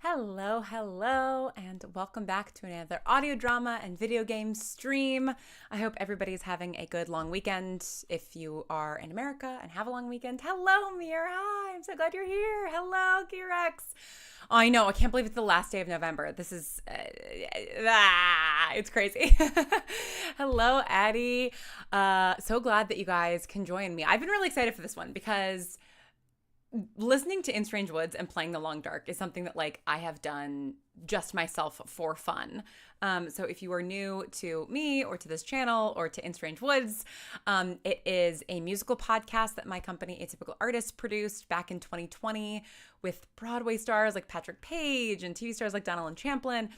Hello, hello, and welcome back to another audio drama and video game stream. I hope everybody's having a good long weekend. If you are in America and have a long weekend, hello, Mir. Hi, I'm so glad you're here. Hello, Kirex. Oh, I know, I can't believe it's the last day of November. This is, it's crazy. Hello, Addie. So glad that you guys can join me. I've been really excited for this one because listening to In Strange Woods and playing The Long Dark is something that I have done just myself for fun. So if you are new to me or to this channel or to In Strange Woods, it is a musical podcast that my company, Atypical Artists, produced back in 2020 with Broadway stars like Patrick Page and TV stars like Donald Champlin.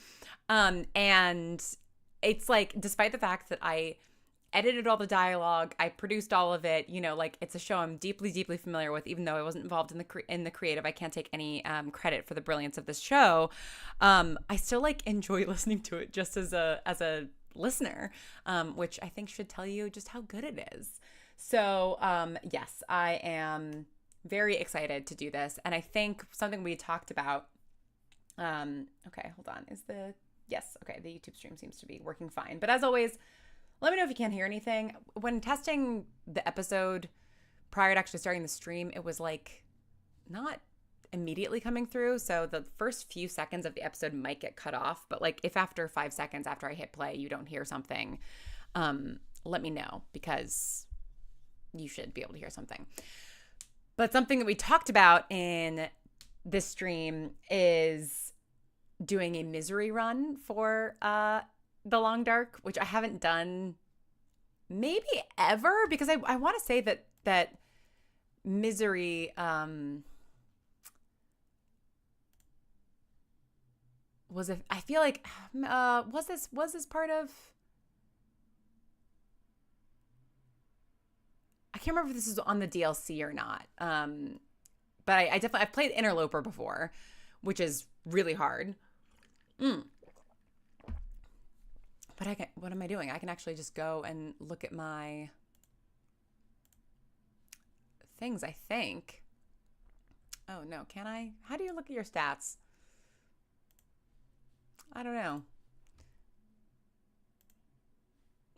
And it's despite the fact that I edited all the dialogue, I produced all of it, it's a show I'm deeply, deeply familiar with, even though I wasn't involved in the creative. I can't take any credit for the brilliance of this show. I still enjoy listening to it just as a listener, which I think should tell you just how good it is. So yes, I am very excited to do this. And I think something we talked about, okay, hold on. The YouTube stream seems to be working fine. But as always, let me know if you can't hear anything. When testing the episode prior to actually starting the stream, it was not immediately coming through. So the first few seconds of the episode might get cut off. But if after 5 seconds after I hit play, you don't hear something, let me know, because you should be able to hear something. But something that we talked about in this stream is doing a misery run for The Long Dark, which I haven't done maybe ever, because I want to say that misery was I feel like was this part of, I can't remember if this is on the DLC or not, but I definitely, I've played Interloper before, which is really hard. But what am I doing? I can actually just go and look at my things, I think. Oh, no. Can I? How do you look at your stats? I don't know.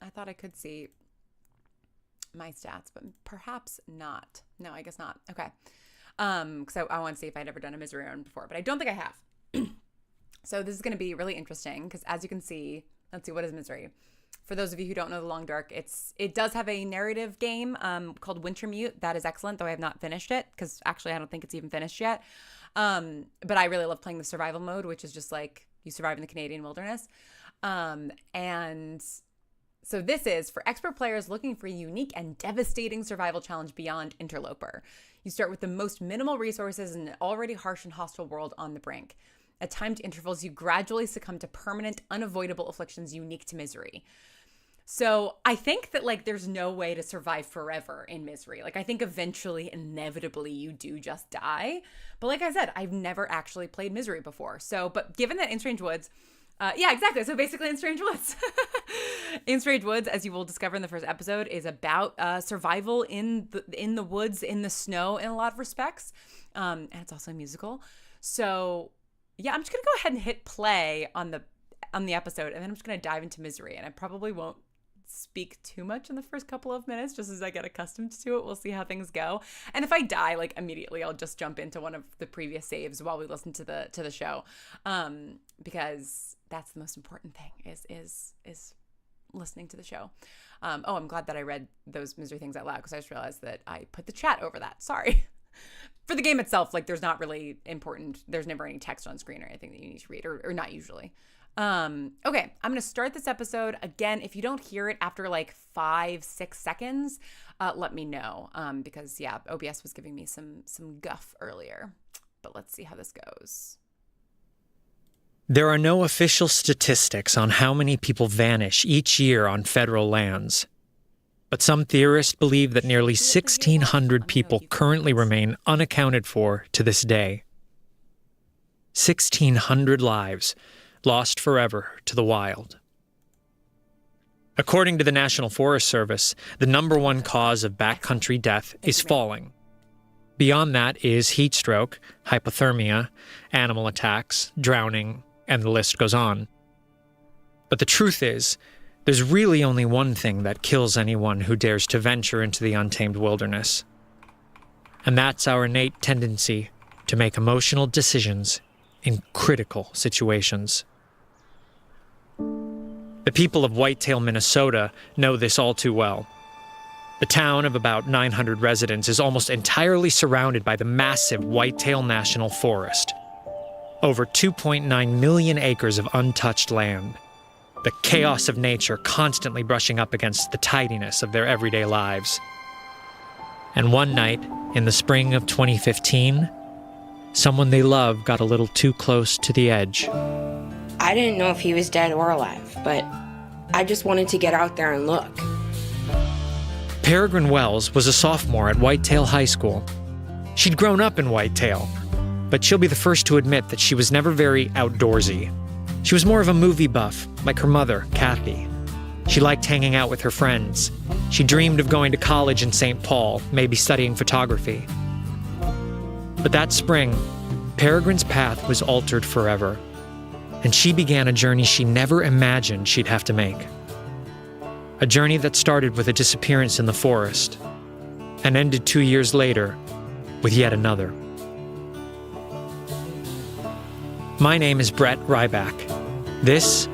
I thought I could see my stats, but perhaps not. No, I guess not. Okay. Because I want to see if I'd ever done a misery run before, but I don't think I have. So this is going to be really interesting because, as you can see, let's see, what is misery? For those of you who don't know The Long Dark, it does have a narrative game called Wintermute. That is excellent, though I have not finished it, because actually I don't think it's even finished yet. But I really love playing the survival mode, which is just you survive in the Canadian wilderness. And so this is for expert players looking for a unique and devastating survival challenge beyond Interloper. You start with the most minimal resources in an already harsh and hostile world on the brink. At timed intervals, you gradually succumb to permanent, unavoidable afflictions unique to misery. So I think that there's no way to survive forever in misery. I think eventually, inevitably, you do just die. But like I said, I've never actually played misery before. So, but given that In Strange Woods, yeah, exactly. So basically In Strange Woods. In Strange Woods, as you will discover in the first episode, is about survival in the woods, in the snow in a lot of respects. And it's also a musical. So yeah, I'm just going to go ahead and hit play on the episode, and then I'm just going to dive into misery, and I probably won't speak too much in the first couple of minutes just as I get accustomed to it. We'll see how things go. And if I die immediately, I'll just jump into one of the previous saves while we listen to the show. Because that's the most important thing is listening to the show. I'm glad that I read those misery things out loud, because I just realized that I put the chat over that. Sorry. For the game itself, there's not really there's never any text on screen or anything that you need to read, or not usually. Okay, I'm going to start this episode. Again, if you don't hear it after 5-6 seconds, let me know, because yeah, OBS was giving me some guff earlier. But let's see how this goes. There are no official statistics on how many people vanish each year on federal lands. But some theorists believe that nearly 1,600 people currently remain unaccounted for to this day. 1,600 lives lost forever to the wild. According to the National Forest Service, the #1 cause of backcountry death is falling. Beyond that is heat stroke, hypothermia, animal attacks, drowning, and the list goes on. But the truth is, there's really only one thing that kills anyone who dares to venture into the untamed wilderness. And that's our innate tendency to make emotional decisions in critical situations. The people of Whitetail, Minnesota know this all too well. The town of about 900 residents is almost entirely surrounded by the massive Whitetail National Forest. Over 2.9 million acres of untouched land. The chaos of nature constantly brushing up against the tidiness of their everyday lives. And one night, in the spring of 2015, someone they love got a little too close to the edge. I didn't know if he was dead or alive, but I just wanted to get out there and look. Peregrine Wells was a sophomore at Whitetail High School. She'd grown up in Whitetail, but she'll be the first to admit that she was never very outdoorsy. She was more of a movie buff, like her mother, Kathy. She liked hanging out with her friends. She dreamed of going to college in St. Paul, maybe studying photography. But that spring, Peregrine's path was altered forever, and she began a journey she never imagined she'd have to make. A journey that started with a disappearance in the forest and ended 2 years later with yet another. My name is Brett Ryback. This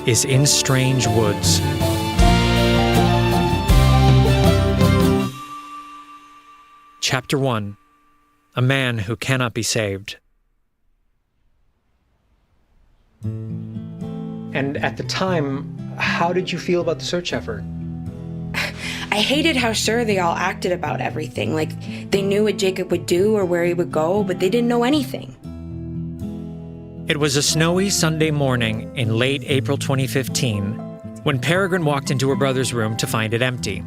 is In Strange Woods. Chapter 1. A Man Who Cannot Be Saved. And at the time, how did you feel about the search effort? I hated how sure they all acted about everything, like they knew what Jacob would do or where he would go, but they didn't know anything. It was a snowy Sunday morning in late April 2015 when Peregrine walked into her brother's room to find it empty.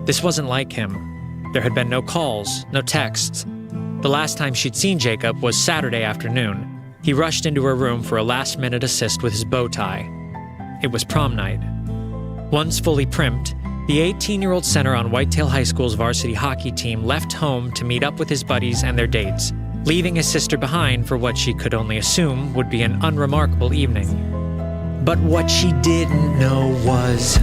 This wasn't like him. There had been no calls, no texts. The last time she'd seen Jacob was Saturday afternoon. He rushed into her room for a last-minute assist with his bow tie. It was prom night. Once fully primped, the 18-year-old center on Whitetail High School's varsity hockey team left home to meet up with his buddies and their dates, leaving his sister behind for what she could only assume would be an unremarkable evening. But what she didn't know was...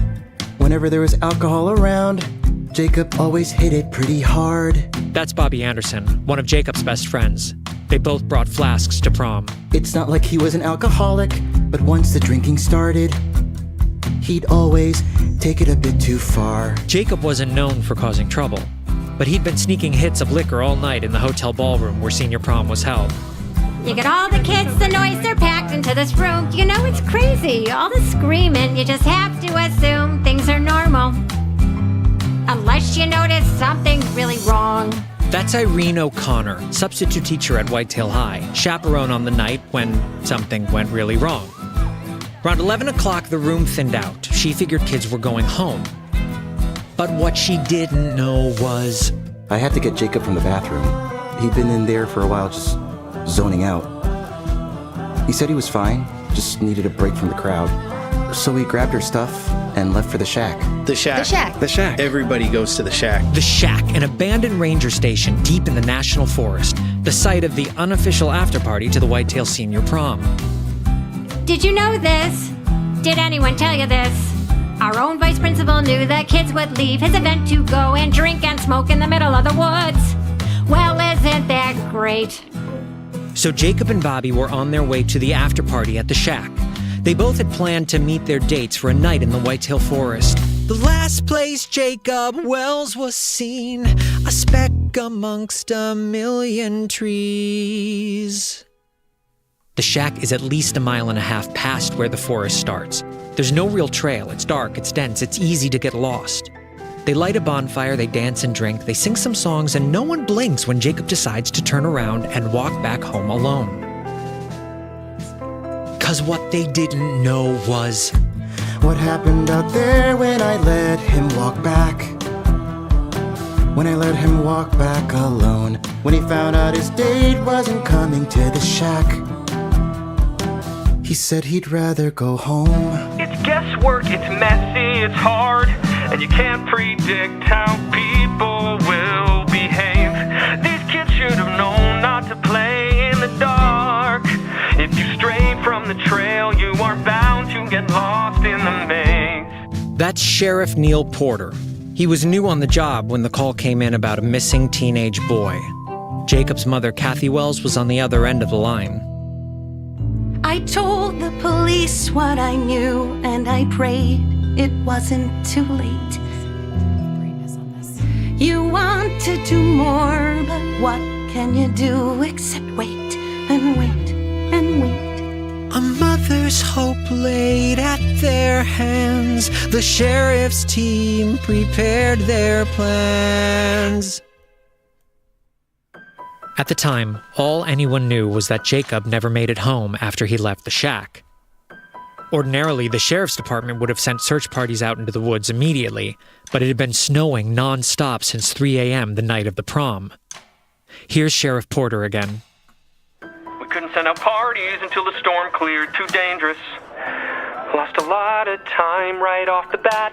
whenever there was alcohol around, Jacob always hit it pretty hard. That's Bobby Anderson, one of Jacob's best friends. They both brought flasks to prom. It's not like he was an alcoholic, but once the drinking started, he'd always take it a bit too far. Jacob wasn't known for causing trouble, but he'd been sneaking hits of liquor all night in the hotel ballroom where senior prom was held. You get all the kids, the noise, they're packed into this room. You know, it's crazy, all the screaming. You just have to assume things are normal, unless you notice something's really wrong. That's Irene O'Connor, substitute teacher at Whitetail High, chaperone on the night when something went really wrong. Around 11 o'clock, the room thinned out. She figured kids were going home. But what she didn't know was... I had to get Jacob from the bathroom. He'd been in there for a while, just zoning out. He said he was fine, just needed a break from the crowd. So we grabbed her stuff and left for the shack. The shack. The shack. The shack. Everybody goes to the shack. The Shack, an abandoned ranger station deep in the National Forest, the site of the unofficial after-party to the Whitetail Senior Prom. Did you know this? Did anyone tell you this? Our own vice principal knew the kids would leave his event to go and drink and smoke in the middle of the woods. Well, isn't that great? So Jacob and Bobby were on their way to the after-party at the Shack. They both had planned to meet their dates for a night in the Whitetail Forest. The last place Jacob Wells was seen, a speck amongst a million trees. The Shack is at least 1.5 miles past where the forest starts. There's no real trail. It's dark, it's dense, it's easy to get lost. They light a bonfire, they dance and drink, they sing some songs, and no one blinks when Jacob decides to turn around and walk back home alone. 'Cause what they didn't know was... what happened out there when I let him walk back? When I let him walk back alone, when he found out his date wasn't coming to the shack, he said he'd rather go home. It's guesswork, it's messy, it's hard, and you can't predict how people will behave. These from the trail, you are bound to get lost in the maze. That's Sheriff Neil Porter. He was new on the job when the call came in about a missing teenage boy. Jacob's mother, Kathy Wells, was on the other end of the line. I told the police what I knew, and I prayed it wasn't too late. You want to do more, but what can you do except wait and wait and wait? A mother's hope laid at their hands. The sheriff's team prepared their plans. At the time, all anyone knew was that Jacob never made it home after he left the shack. Ordinarily, the sheriff's department would have sent search parties out into the woods immediately, but it had been snowing non-stop since 3 a.m. the night of the prom. Here's Sheriff Porter again. We couldn't send out parties until the storm cleared. Too dangerous. Lost a lot of time right off the bat.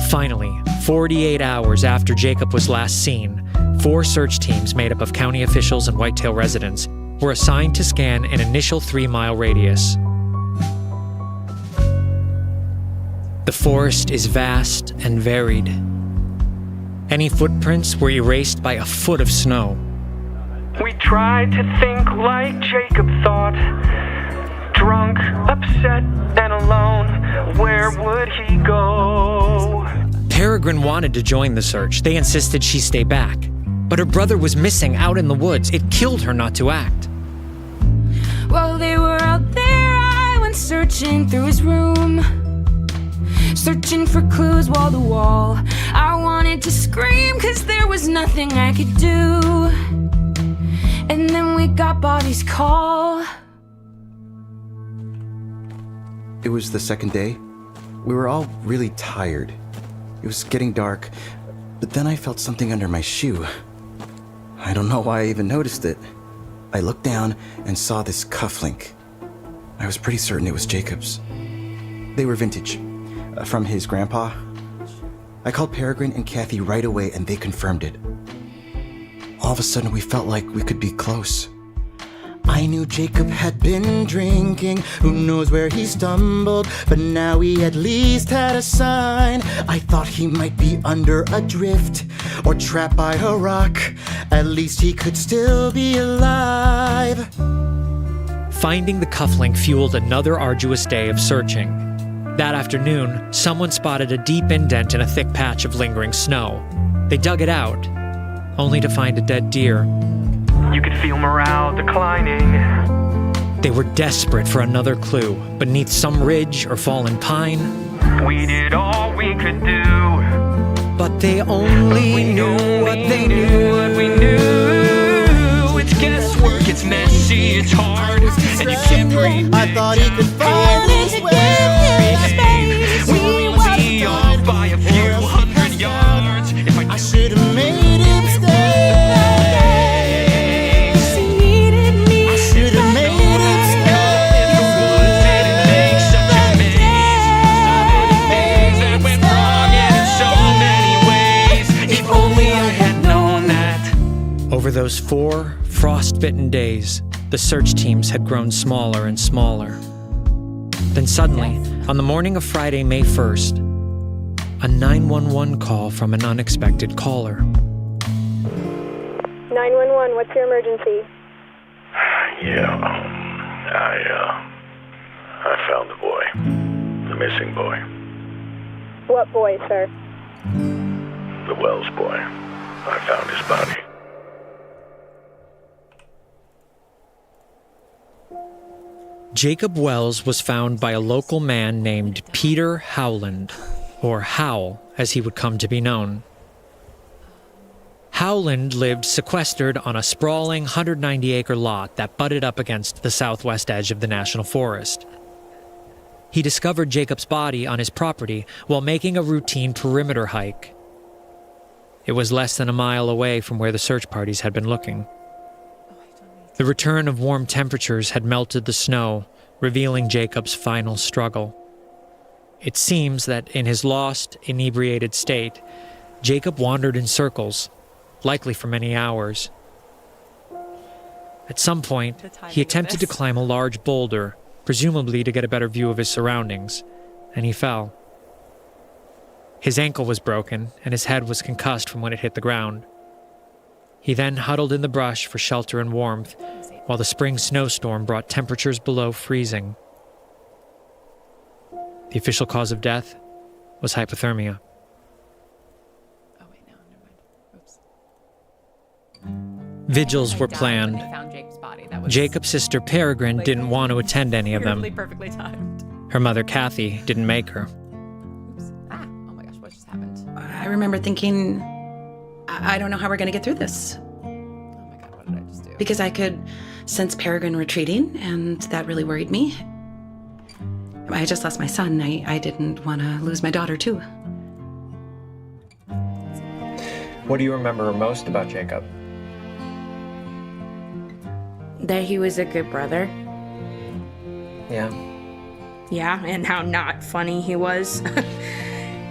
Finally, 48 hours after Jacob was last seen, 4 search teams made up of county officials and Whitetail residents were assigned to scan an initial 3-mile radius. The forest is vast and varied. Any footprints were erased by a foot of snow. We tried to think like Jacob thought. Drunk, upset, and alone. Where would he go? Peregrine wanted to join the search. They insisted she stay back. But her brother was missing out in the woods. It killed her not to act. While they were out there, I went searching through his room, searching for clues wall to wall. I wanted to scream 'cause there was nothing I could do. And then we got Bobby's call. It was the second day. We were all really tired. It was getting dark, but then I felt something under my shoe. I don't know why I even noticed it. I looked down and saw this cufflink. I was pretty certain it was Jacob's. They were vintage, from his grandpa. I called Peregrine and Kathy right away and they confirmed it. All of a sudden we felt like we could be close. I knew Jacob had been drinking, who knows where he stumbled, but now he at least had a sign. I thought he might be under a drift, or trapped by a rock. At least he could still be alive. Finding the cufflink fueled another arduous day of searching. That afternoon, someone spotted a deep indent in a thick patch of lingering snow. They dug it out, only to find a dead deer. You could feel morale declining. They were desperate for another clue, beneath some ridge or fallen pine. We did all we could do. But they only knew what they knew. What we knew. It's guesswork, it's messy, it's hard, and you can't breathe. I thought he could find his way. We will be off by a few hundred yards. If I should have made him stay. Over those 4 frost-bitten days, the search teams had grown smaller and smaller. Then suddenly, on the morning of Friday, May 1st, a 911 call from an unexpected caller. 911, what's your emergency? Yeah, I found the boy. The missing boy. What boy, sir? The Wells boy. I found his body. Jacob Wells was found by a local man named Peter Howland, or Howell, as he would come to be known. Howland lived sequestered on a sprawling 190-acre lot that butted up against the southwest edge of the National Forest. He discovered Jacob's body on his property while making a routine perimeter hike. It was less than a mile away from where the search parties had been looking. The return of warm temperatures had melted the snow, revealing Jacob's final struggle. It seems that in his lost, inebriated state, Jacob wandered in circles, likely for many hours. At some point, he attempted to climb a large boulder, presumably to get a better view of his surroundings, and he fell. His ankle was broken, and his head was concussed from when it hit the ground. He then huddled in the brush for shelter and warmth, while the spring snowstorm brought temperatures below freezing. The official cause of death was hypothermia. Oh, wait, no, never mind. Oops. Vigils were They planned. found Jacob's body. That was Jacob's sister Peregrine didn't want to attend any of them. perfectly timed. Her mother Kathy didn't make her. Oops. Ah, oh my gosh, what just happened? I remember thinking, I don't know how we're going to get through this. Oh my god, what did I just do? Because I could sense Peregrine retreating, and that really worried me. I just lost my son. I didn't want to lose my daughter, too. What do you remember most about Jacob? That he was a good brother. Yeah. Yeah, and how not funny he was.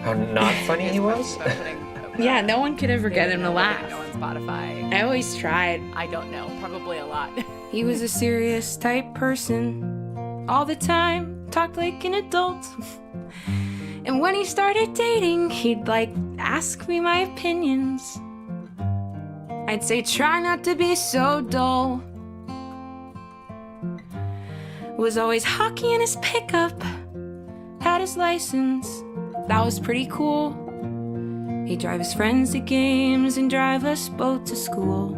How not funny he was? Yeah, no one could ever get him to No laugh. on Spotify. I always tried. I don't know. Probably a lot. He was a serious type person. All the time, talked like an adult. And when he started dating, he'd ask me my opinions. I'd say, try not to be so dull. Was always hockey in his pickup. Had his license. That was pretty cool. He'd drive his friends to games and drive us both to school.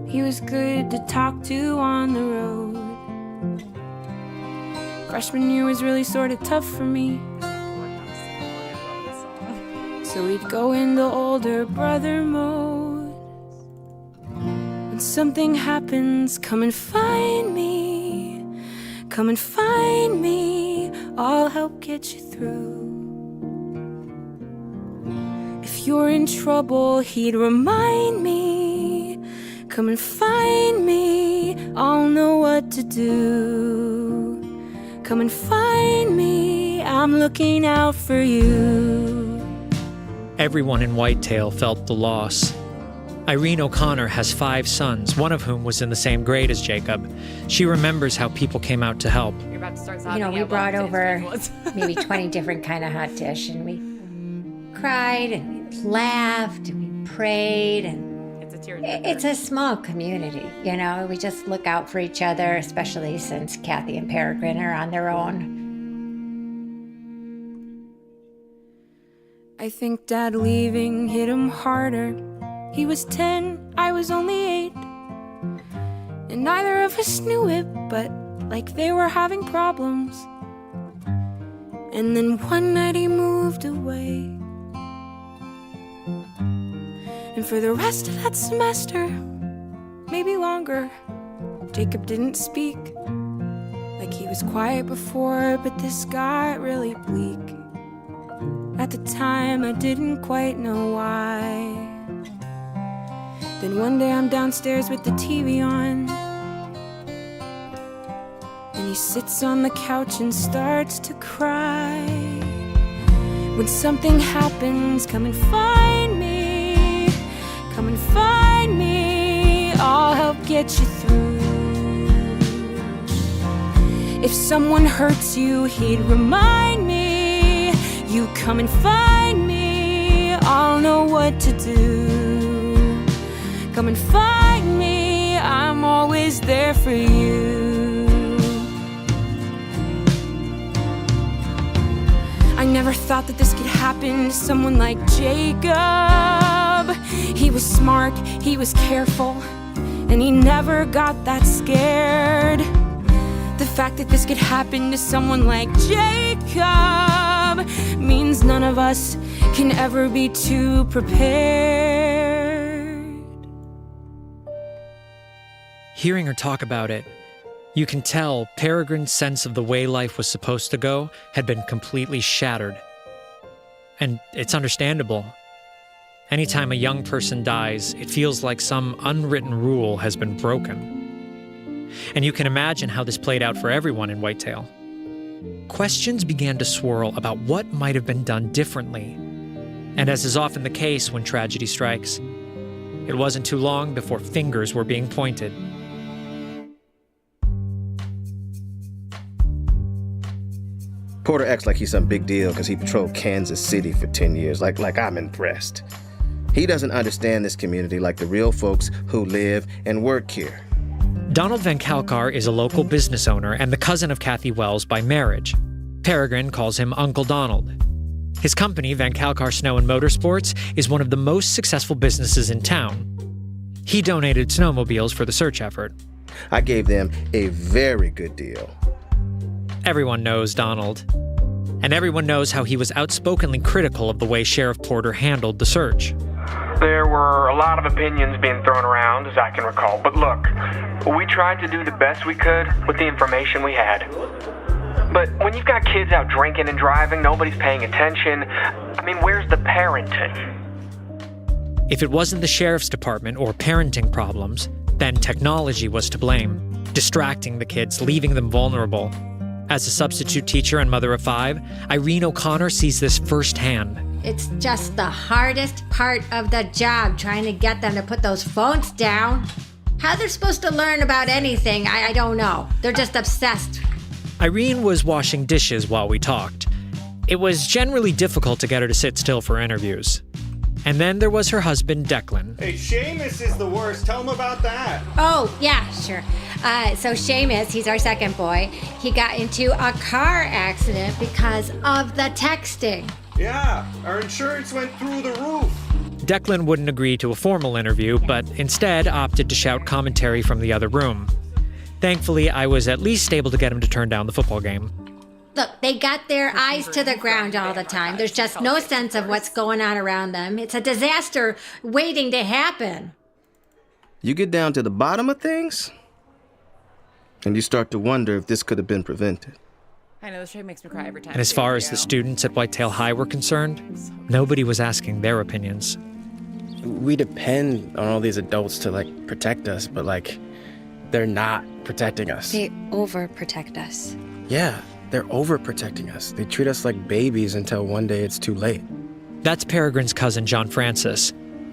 He was good to talk to on the road. Freshman year was really sort of tough for me. So we'd go into older brother mode. When something happens, come and find me. Come and find me. I'll help get you through. If you're in trouble, he'd remind me. Come and find me. I'll know what to do. Come and find me. I'm looking out for you. Everyone in Whitetail felt the loss. Irene O'Connor has 5 sons, one of whom was in the same grade as Jacob. She remembers how people came out to help. You're about to start You sobbing know, we out brought what over today's was. maybe 20 different kind of hot dish, and we cried and we laughed and we prayed, and It's a tear. it's a small community, you know. We just look out for each other, especially since Kathy and Peregrine are on their own. I think Dad leaving hit him harder. He was 10, I was only 8. And neither of us knew it, but they were having problems. And then one night he moved away. And for the rest of that semester, maybe longer, Jacob didn't speak. He was quiet before, but this got really bleak. At the time, I didn't quite know why. Then one day I'm downstairs with the TV on, and he sits on the couch and starts to cry. When something happens, come and find me. Come and find me. I'll help get you through. If someone hurts you, he'd remind me. You come and find me. I'll know what to do. Come and find me, I'm always there for you. I never thought that this could happen to someone like Jacob. He was smart, he was careful, and he never got that scared. The fact that this could happen to someone like Jacob means none of us can ever be too prepared. Hearing her talk about it, you can tell Peregrine's sense of the way life was supposed to go had been completely shattered. And it's understandable. Anytime a young person dies, it feels like some unwritten rule has been broken. And you can imagine how this played out for everyone in Whitetail. Questions began to swirl about what might have been done differently. And as is often the case when tragedy strikes, it wasn't too long before fingers were being pointed. Porter acts like he's some big deal because he patrolled Kansas City for 10 years, like I'm impressed. He doesn't understand this community like the real folks who live and work here. Donald Van Kalkar is a local business owner and the cousin of Kathy Wells by marriage. Peregrine calls him Uncle Donald. His company, Van Kalkar Snow and Motorsports, is one of the most successful businesses in town. He donated snowmobiles for the search effort. I gave them a very good deal. Everyone knows Donald. And everyone knows how he was outspokenly critical of the way Sheriff Porter handled the search. There were a lot of opinions being thrown around, as I can recall. But look, we tried to do the best we could with the information we had. But when you've got kids out drinking and driving, nobody's paying attention. I mean, where's the parenting? If it wasn't the sheriff's department or parenting problems, then technology was to blame, distracting the kids, leaving them vulnerable. As a substitute teacher and mother of 5, Irene O'Connor sees this firsthand. It's just the hardest part of the job, trying to get them to put those phones down. How they're supposed to learn about anything, I don't know. They're just obsessed. Irene was washing dishes while we talked. It was generally difficult to get her to sit still for interviews. And then there was her husband, Declan. Hey, Seamus is the worst. Tell him about that. Oh, yeah, sure. So Seamus, he's our second boy. He got into a car accident because of the texting. Yeah, our insurance went through the roof. Declan wouldn't agree to a formal interview, but instead opted to shout commentary from the other room. Thankfully, I was at least able to get him to turn down the football game. Look, they got their eyes to the ground all the time. There's just no sense of what's going on around them. It's a disaster waiting to happen. You get down to the bottom of things, and you start to wonder if this could have been prevented. I know, this show makes me cry every time. And as far as the students at Whitetail High were concerned, nobody was asking their opinions. We depend on all these adults to, protect us, but, they're not protecting us. They overprotect us. Yeah, they're overprotecting us. They treat us like babies until one day it's too late. That's Peregrine's cousin, John Francis,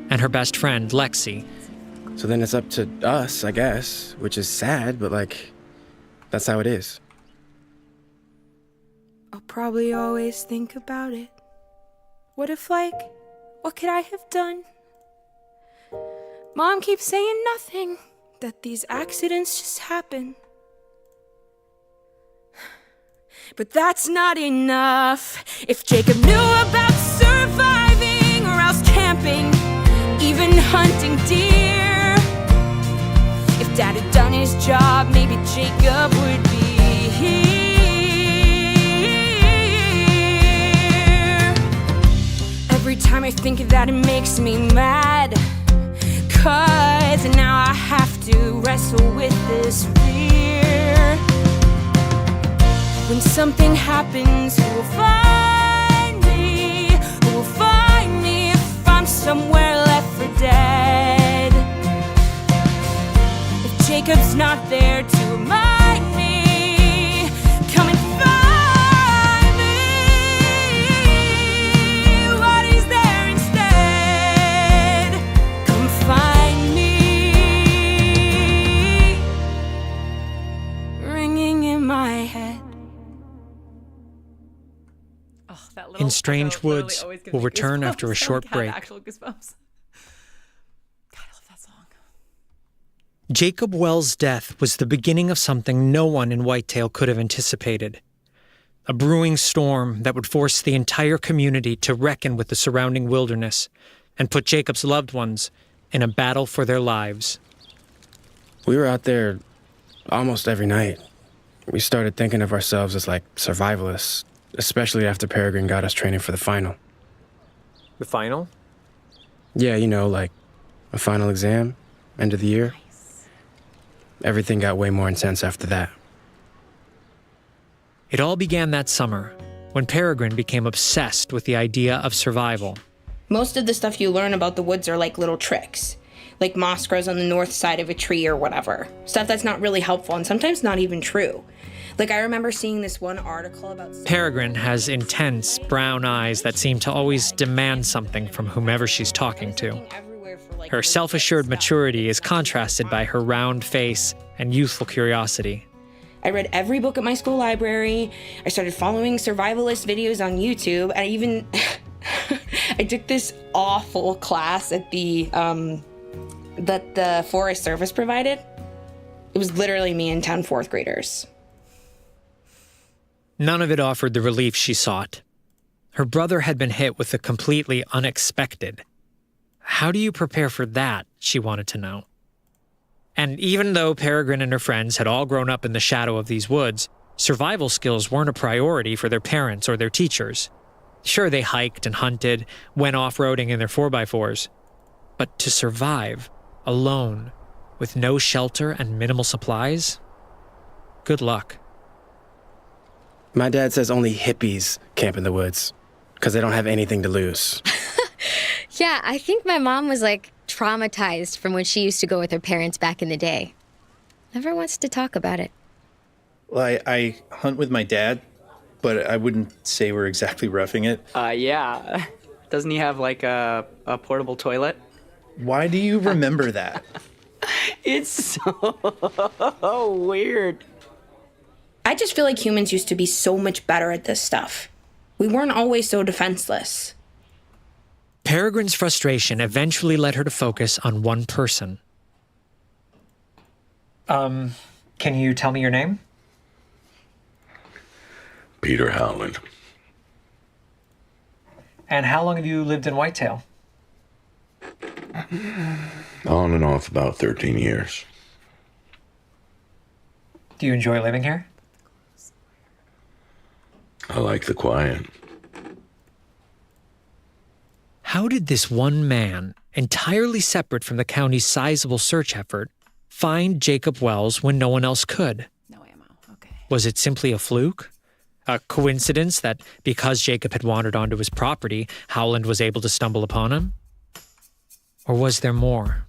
and her best friend, Lexi. So then it's up to us, I guess, which is sad, but, that's how it is. I'll probably always think about it. What if, what could I have done? Mom keeps saying nothing, that these accidents just happen. But that's not enough. If Jacob knew about surviving or else camping, even hunting deer. If Dad had done his job, maybe Jacob would be here. Every time I think of that, it makes me mad. 'Cause now I have to wrestle with this fear. When something happens, who will find me? Who will find me if I'm somewhere left for dead? If Jacob's not there to remind me, come and find me. What is there instead? Come find me. Ringing in my head. In Strange Woods will return after a short break. Actual goosebumps. God, I love that song. Jacob Wells' death was the beginning of something no one in Whitetail could have anticipated. A brewing storm that would force the entire community to reckon with the surrounding wilderness and put Jacob's loved ones in a battle for their lives. We were out there almost every night. We started thinking of ourselves as survivalists, especially after Peregrine got us training for the final. The final? Yeah, a final exam, end of the year. Nice. Everything got way more intense after that. It all began that summer, when Peregrine became obsessed with the idea of survival. Most of the stuff you learn about the woods are little tricks. Like moss grows on the north side of a tree or whatever. Stuff that's not really helpful and sometimes not even true. I remember seeing this one article about... Peregrine has intense brown eyes that seem to always demand something from whomever she's talking to. Her self-assured maturity is contrasted by her round face and youthful curiosity. I read every book at my school library. I started following survivalist videos on YouTube. I even I took this awful class at that the Forest Service provided. It was literally me and 10 fourth graders. None of it offered the relief she sought. Her brother had been hit with the completely unexpected. How do you prepare for that, she wanted to know. And even though Peregrine and her friends had all grown up in the shadow of these woods, survival skills weren't a priority for their parents or their teachers. Sure, they hiked and hunted, went off-roading in their 4x4s. But to survive, alone, with no shelter and minimal supplies? Good luck. My dad says only hippies camp in the woods because they don't have anything to lose. Yeah, I think my mom was like traumatized from when she used to go with her parents back in the day. Never wants to talk about it. Well, I hunt with my dad, but I wouldn't say we're exactly roughing it. Yeah. Doesn't he have like a portable toilet? Why do you remember that? It's so weird. I just feel like humans used to be so much better at this stuff. We weren't always so defenseless. Peregrine's frustration eventually led her to focus on one person. Can you tell me your name? Peter Howland. And how long have you lived in Whitetail? On and off about 13 years. Do you enjoy living here? I like the quiet. How did this one man, entirely separate from the county's sizable search effort, find Jacob Wells when no one else could? No ammo. Okay. Was it simply a fluke? A coincidence that because Jacob had wandered onto his property, Howland was able to stumble upon him? Or was there more?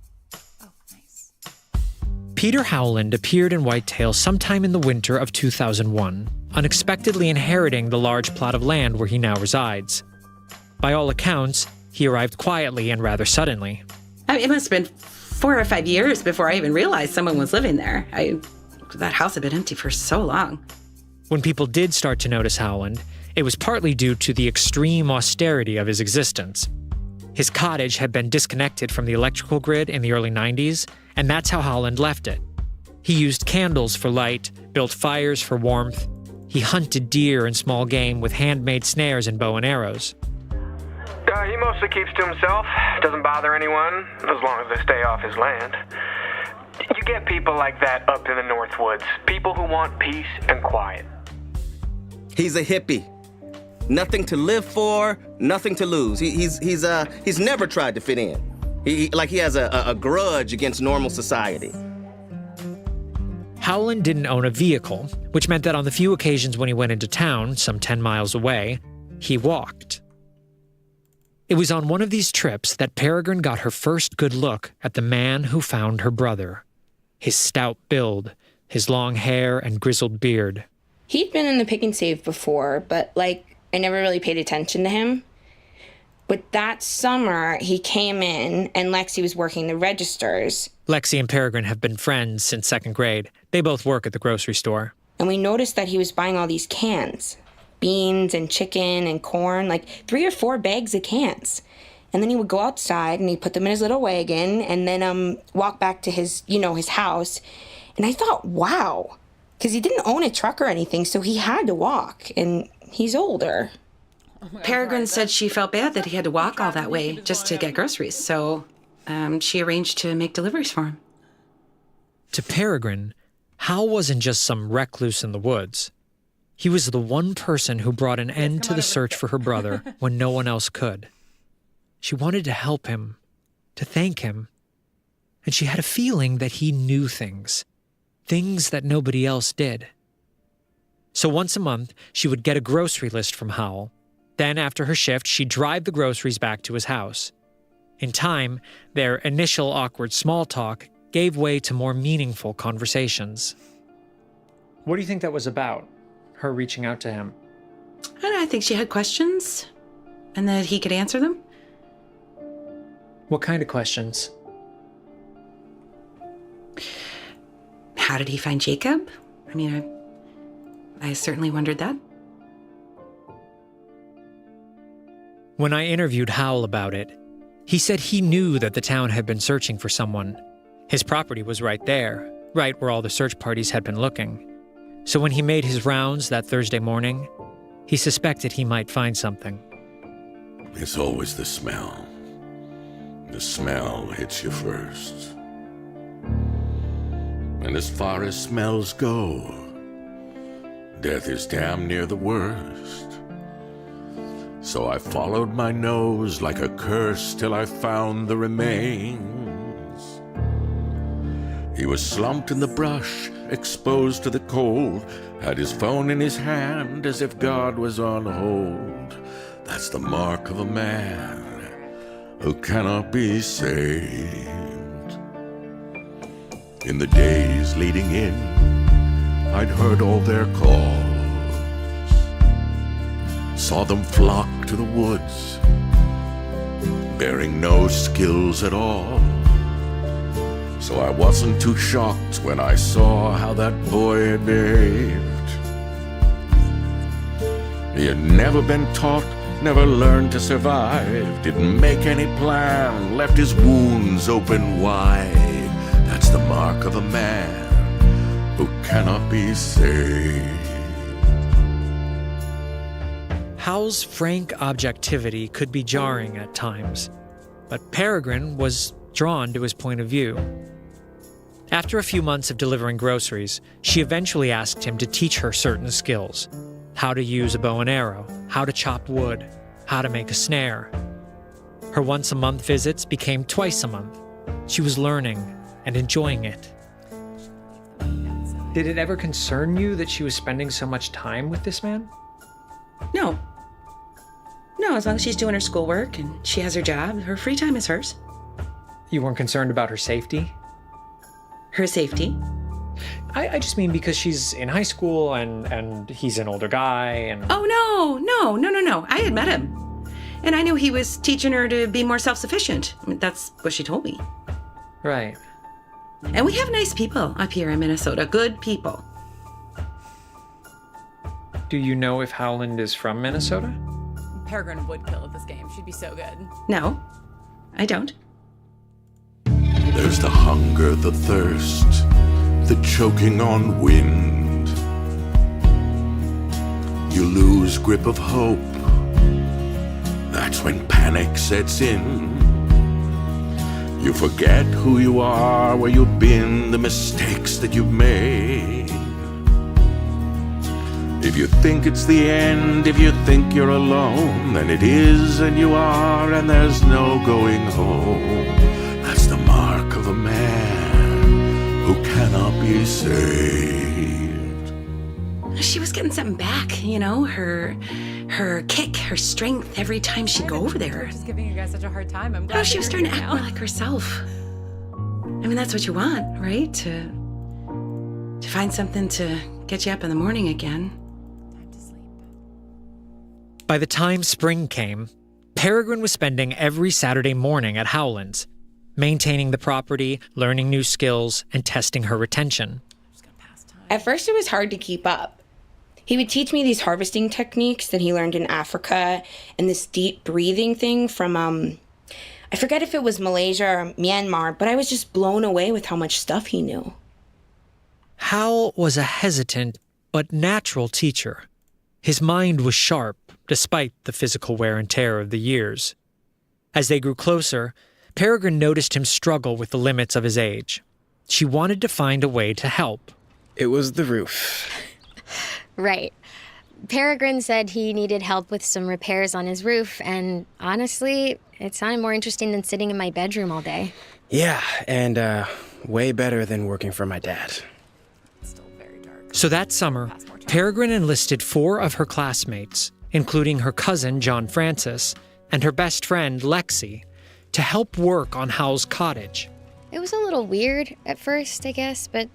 Peter Howland appeared in Whitetail sometime in the winter of 2001, unexpectedly inheriting the large plot of land where he now resides. By all accounts, he arrived quietly and rather suddenly. It must have been 4 or 5 years before I even realized someone was living there. That house had been empty for so long. When people did start to notice Howland, it was partly due to the extreme austerity of his existence. His cottage had been disconnected from the electrical grid in the early 90s, and that's how Howland left it. He used candles for light, built fires for warmth. He hunted deer and small game with handmade snares and bow and arrows. He mostly keeps to himself, doesn't bother anyone, as long as they stay off his land. You get people like that up in the North Woods, people who want peace and quiet. He's a hippie. Nothing to live for, nothing to lose. He's never tried to fit in. He has a grudge against normal society. Howland didn't own a vehicle, which meant that on the few occasions when he went into town, some 10 miles away, he walked. It was on one of these trips that Peregrine got her first good look at the man who found her brother. His stout build, his long hair and grizzled beard. He'd been in the Pick and Save before, but I never really paid attention to him. But that summer, he came in and Lexi was working the registers. Lexi and Peregrine have been friends since 2nd grade. They both work at the grocery store. And we noticed that he was buying all these cans. Beans and chicken and corn, 3 or 4 bags of cans. And then he would go outside and he'd put them in his little wagon and then walk back to his house. And I thought, wow, because he didn't own a truck or anything, so he had to walk, and he's older. Peregrine said she felt bad that he had to walk all that way just to get groceries, so she arranged to make deliveries for him. To Peregrine, Hal wasn't just some recluse in the woods. He was the one person who brought an end to the search for her brother when no one else could. She wanted to help him, to thank him, and she had a feeling that he knew things that nobody else did. So once a month, she would get a grocery list from Howell. Then after her shift, she'd drive the groceries back to his house. In time, their initial awkward small talk gave way to more meaningful conversations. What do you think that was about? Her reaching out to him? I think she had questions, and that he could answer them. What kind of questions? How did he find Jacob? I I certainly wondered that. When I interviewed Howell about it, he said he knew that the town had been searching for someone. His property was right there, right where all the search parties had been looking. So when he made his rounds that Thursday morning, he suspected he might find something. It's always the smell. The smell hits you first. And as far as smells go, death is damn near the worst. So I followed my nose like a curse till I found the remains. He was slumped in the brush, exposed to the cold, had his phone in his hand as if God was on hold. That's the mark of a man who cannot be saved. In the days leading in, I'd heard all their calls, saw them flock to the woods, bearing no skills at all. So I wasn't too shocked when I saw how that boy had behaved. He had never been taught, never learned to survive, didn't make any plan, left his wounds open wide. That's the mark of a man who cannot be saved. Howell's frank objectivity could be jarring at times, but Peregrine was drawn to his point of view. After a few months of delivering groceries, she eventually asked him to teach her certain skills: how to use a bow and arrow, how to chop wood, how to make a snare. Her once-a-month visits became twice a month. She was learning and enjoying it. Did it ever concern you that she was spending so much time with this man? No. No, as long as she's doing her schoolwork and she has her job, her free time is hers. You weren't concerned about her safety? Her safety? I just mean because she's in high school and he's an older guy and... Oh, no. I had met him. And I knew he was teaching her to be more self-sufficient. I mean, that's what she told me. Right. And we have nice people up here in Minnesota. Good people. Do you know if Howland is from Minnesota? Peregrine would kill at this game. She'd be so good. No, I don't. There's the hunger, the thirst, the choking on wind. You lose grip of hope. That's when panic sets in. You forget who you are, where you've been, the mistakes that you've made. If you think it's the end, if you think you're alone, then it is and you are, and there's no going home. That's the mark of a man who cannot be saved. She was getting something back, you know, her kick, her strength every time she'd go over there. Just giving you guys such a hard time. I'm glad. Oh, she was starting to act more like herself. I mean, that's what you want, right? To find something to get you up in the morning again. Time to sleep. By the time spring came, Peregrine was spending every Saturday morning at Howland's, maintaining the property, learning new skills, and testing her retention. At first, it was hard to keep up. He would teach me these harvesting techniques that he learned in Africa and this deep breathing thing from, I forget if it was Malaysia or Myanmar, but I was just blown away with how much stuff he knew. Howell was a hesitant but natural teacher. His mind was sharp, despite the physical wear and tear of the years. As they grew closer, Peregrine noticed him struggle with the limits of his age. She wanted to find a way to help. It was the roof. Right. Peregrine said he needed help with some repairs on his roof, and honestly, it sounded more interesting than sitting in my bedroom all day. Yeah, and way better than working for my dad. Still very dark. So that summer, Peregrine enlisted 4 of her classmates, including her cousin John Francis and her best friend Lexi, to help work on Howell's cottage. It was a little weird at first, I guess, but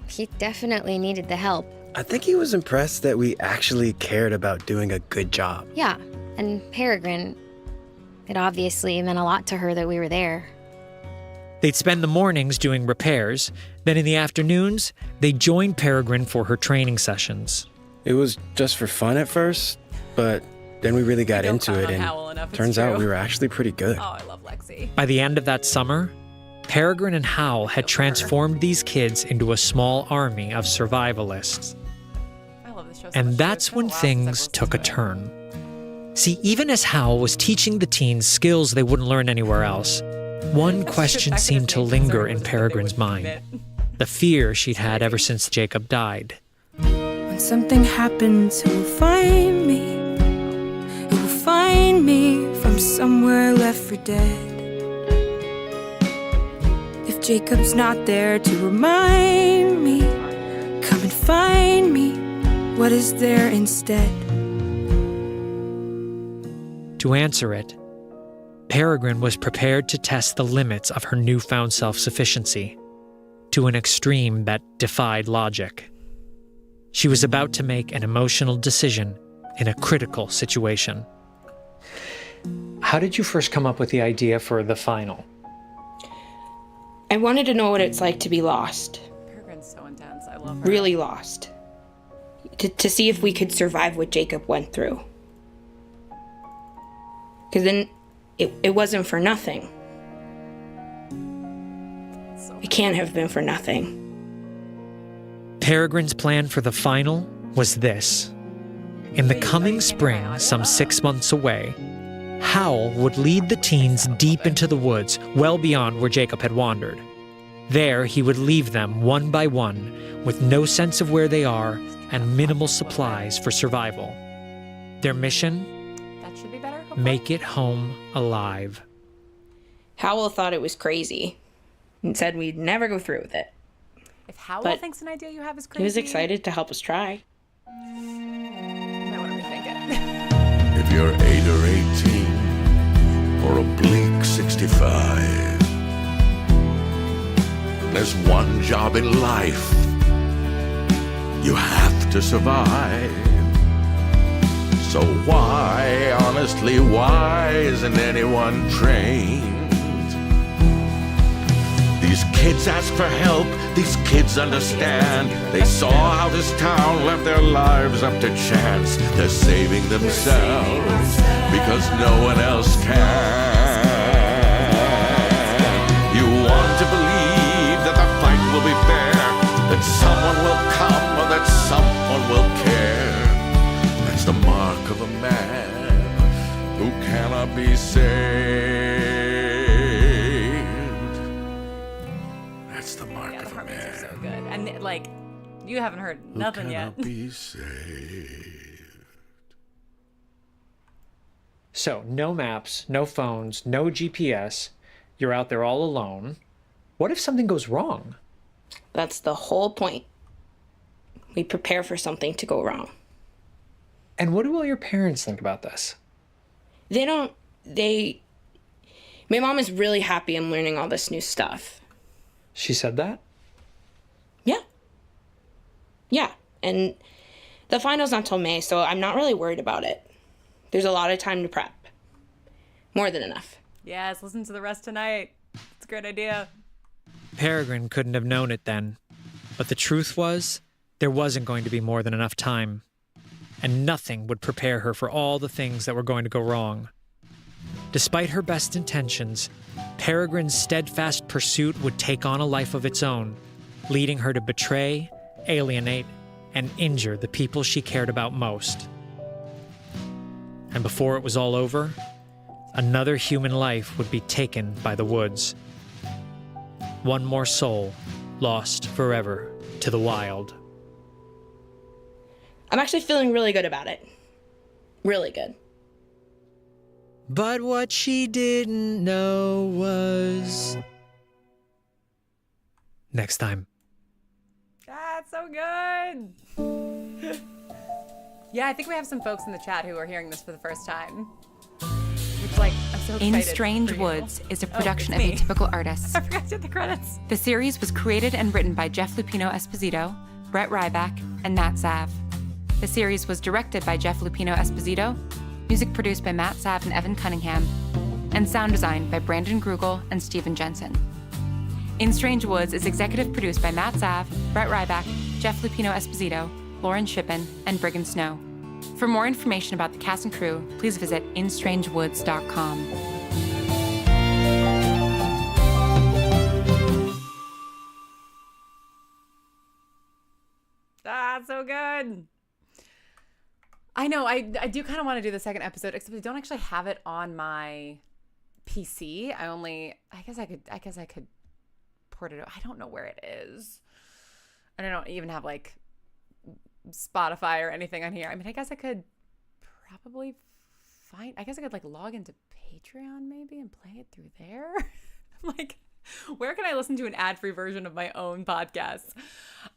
he definitely needed the help. I think he was impressed that we actually cared about doing a good job. Yeah, and Peregrine, it obviously meant a lot to her that we were there. They'd spend the mornings doing repairs, then in the afternoons, they'd join Peregrine for her training sessions. It was just for fun at first, but then we really got into it, and turns out we were actually pretty good. Oh, I love Lexi. By the end of that summer, Peregrine and Hal had transformed these kids into a small army of survivalists. I love this show so And much. that's when things took a turn. See, even as Hal was teaching the teens skills they wouldn't learn anywhere else, one question seemed to linger in Peregrine's mind. The fear she'd had ever since Jacob died. When something happens, who will find me? Who will find me from somewhere left for dead? If Jacob's not there to remind me, come and find me. What is there instead? To answer it, Peregrine was prepared to test the limits of her newfound self-sufficiency to an extreme that defied logic. She was about to make an emotional decision in a critical situation. How did you first come up with the idea for the final? I wanted to know what it's like to be lost. Peregrine's so intense. I love her. Really lost. To see if we could survive what Jacob went through. Because then it wasn't for nothing. It can't have been for nothing. Peregrine's plan for the final was this. In the coming spring, some 6 months away, Hal would lead the teens deep into the woods, well beyond where Jacob had wandered. There, he would leave them one by one, with no sense of where they are and minimal supplies for survival. Their mission? That should be better. Make it home alive. Howell thought it was crazy and said we'd never go through with it. If Howell But thinks an idea you have is crazy, He was excited to help us try. I want to rethink it. If you're 8 or 18, or a bleak 65, there's one job in life. You have to survive. So why, honestly, why isn't anyone trained? These kids ask for help, these kids understand. They saw how this town left their lives up to chance. They're saving themselves because no one else can. You want to believe that the fight will be fair, that someone will come or that someone will care. That's the mark of a man who cannot be saved. That's the mark of a man. So good. And like, you haven't heard nothing yet. Be saved. So, no maps, no phones, no GPS. You're out there all alone. What if something goes wrong? That's the whole point. We prepare for something to go wrong. And what do all your parents think about this? My mom is really happy I'm learning all this new stuff. She said that? Yeah, and the final's not till May, so I'm not really worried about it. There's a lot of time to prep. More than enough. Yes, listen to the rest tonight. It's a great idea. Peregrine couldn't have known it then, but the truth was, there wasn't going to be more than enough time, and nothing would prepare her for all the things that were going to go wrong. Despite her best intentions, Peregrine's steadfast pursuit would take on a life of its own, leading her to betray, alienate, and injure the people she cared about most. And before it was all over, another human life would be taken by the woods. One more soul lost forever to the wild. I'm actually feeling really good about it. Really good. But what she didn't know was... Next time. That's so good. Yeah, I think we have some folks in the chat who are hearing this for the first time. Which, like, I'm so excited. In Strange for you. Woods is a Oh, production of it's me. Atypical Artists. I forgot to hit the credits. The series was created and written by Jeff Lupino Esposito, Brett Ryback, and Matt Zav. The series was directed by Jeff Lupino Esposito, music produced by Matt Zav and Evan Cunningham, and sound designed by Brandon Grugel and Steven Jensen. In Strange Woods is executive produced by Matt Zav, Brett Ryback, Jeff Lupino Esposito, Lauren Shippen, and Brigham Snow. For more information about the cast and crew, please visit instrangewoods.com. Ah, so good. I know. I do kind of want to do the second episode, except I don't actually have it on my PC. I guess I could port it. I don't know where it is. And I don't even have like Spotify or anything on here. I mean, I guess I could probably I guess I could like log into Patreon maybe and play it through there. Like, where can I listen to an ad-free version of my own podcast?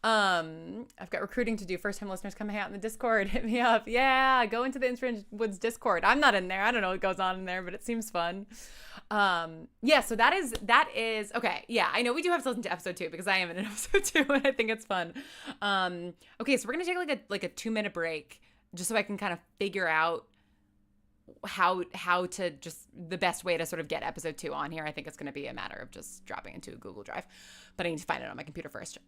I've got recruiting to do. First-time listeners, come hang out in the Discord. Hit me up. Yeah, go into the Instrange Woods Discord. I'm not in there. I don't know what goes on in there, but it seems fun. Yeah, so that is okay. Yeah, I know we do have to listen to episode 2 because I am in episode 2 and I think it's fun. Okay, so we're gonna take like a 2-minute break just so I can kind of figure out how to just the best way to sort of get episode 2 on here. I think it's going to be a matter of just dropping into a Google Drive, but I need to find it on my computer first.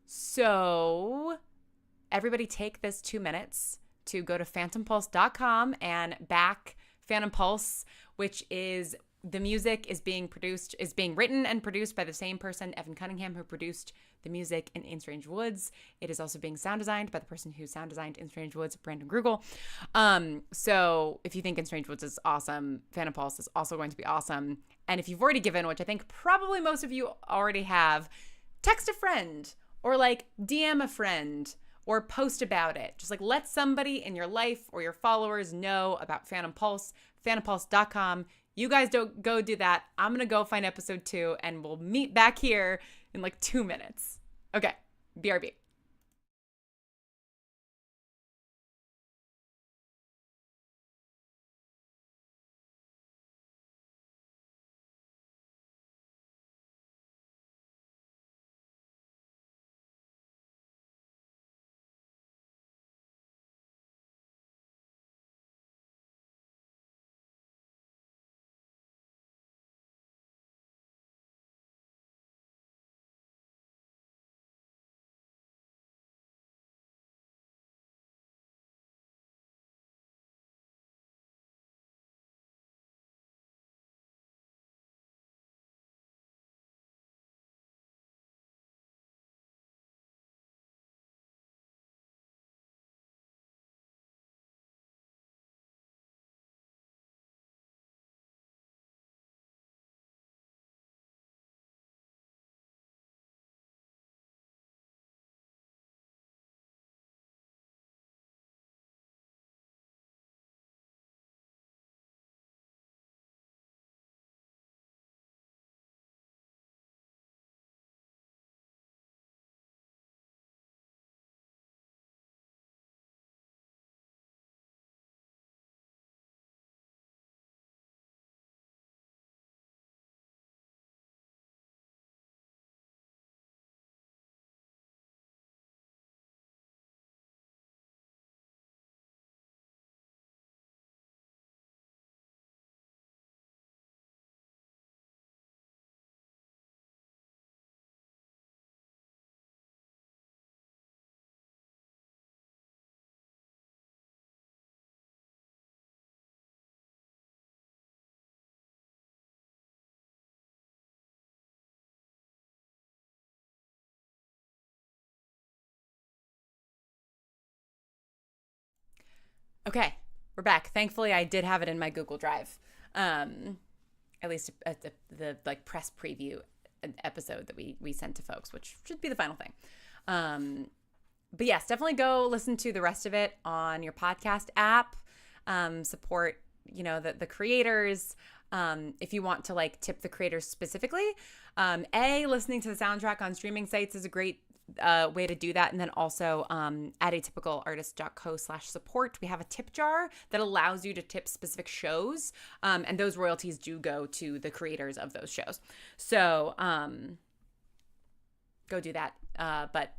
So everybody take this 2 minutes to go to phantompulse.com and back Phantom Pulse, which is the music is being written and produced by the same person, Evan Cunningham, who produced the music in In Strange Woods. It is also being sound designed by the person who sound designed In Strange Woods, Brandon Grugel. So if you think In Strange Woods is awesome, Phantom Pulse is also going to be awesome. And if you've already given, which I think probably most of you already have, text a friend or like DM a friend or post about it. Just like let somebody in your life or your followers know about Phantom Pulse, phantompulse.com. You guys don't go do that. I'm going to go find episode 2 and we'll meet back here in like 2 minutes. Okay, BRB. Okay, we're back. Thankfully, I did have it in my Google Drive. At least the like press preview episode that we sent to folks, which should be the final thing. But yes, definitely go listen to the rest of it on your podcast app. Support, the creators. If you want to like tip the creators specifically, listening to the soundtrack on streaming sites is a great way to do that. And then also at atypicalartist.co/support, we have a tip jar that allows you to tip specific shows. And those royalties do go to the creators of those shows. So go do that. But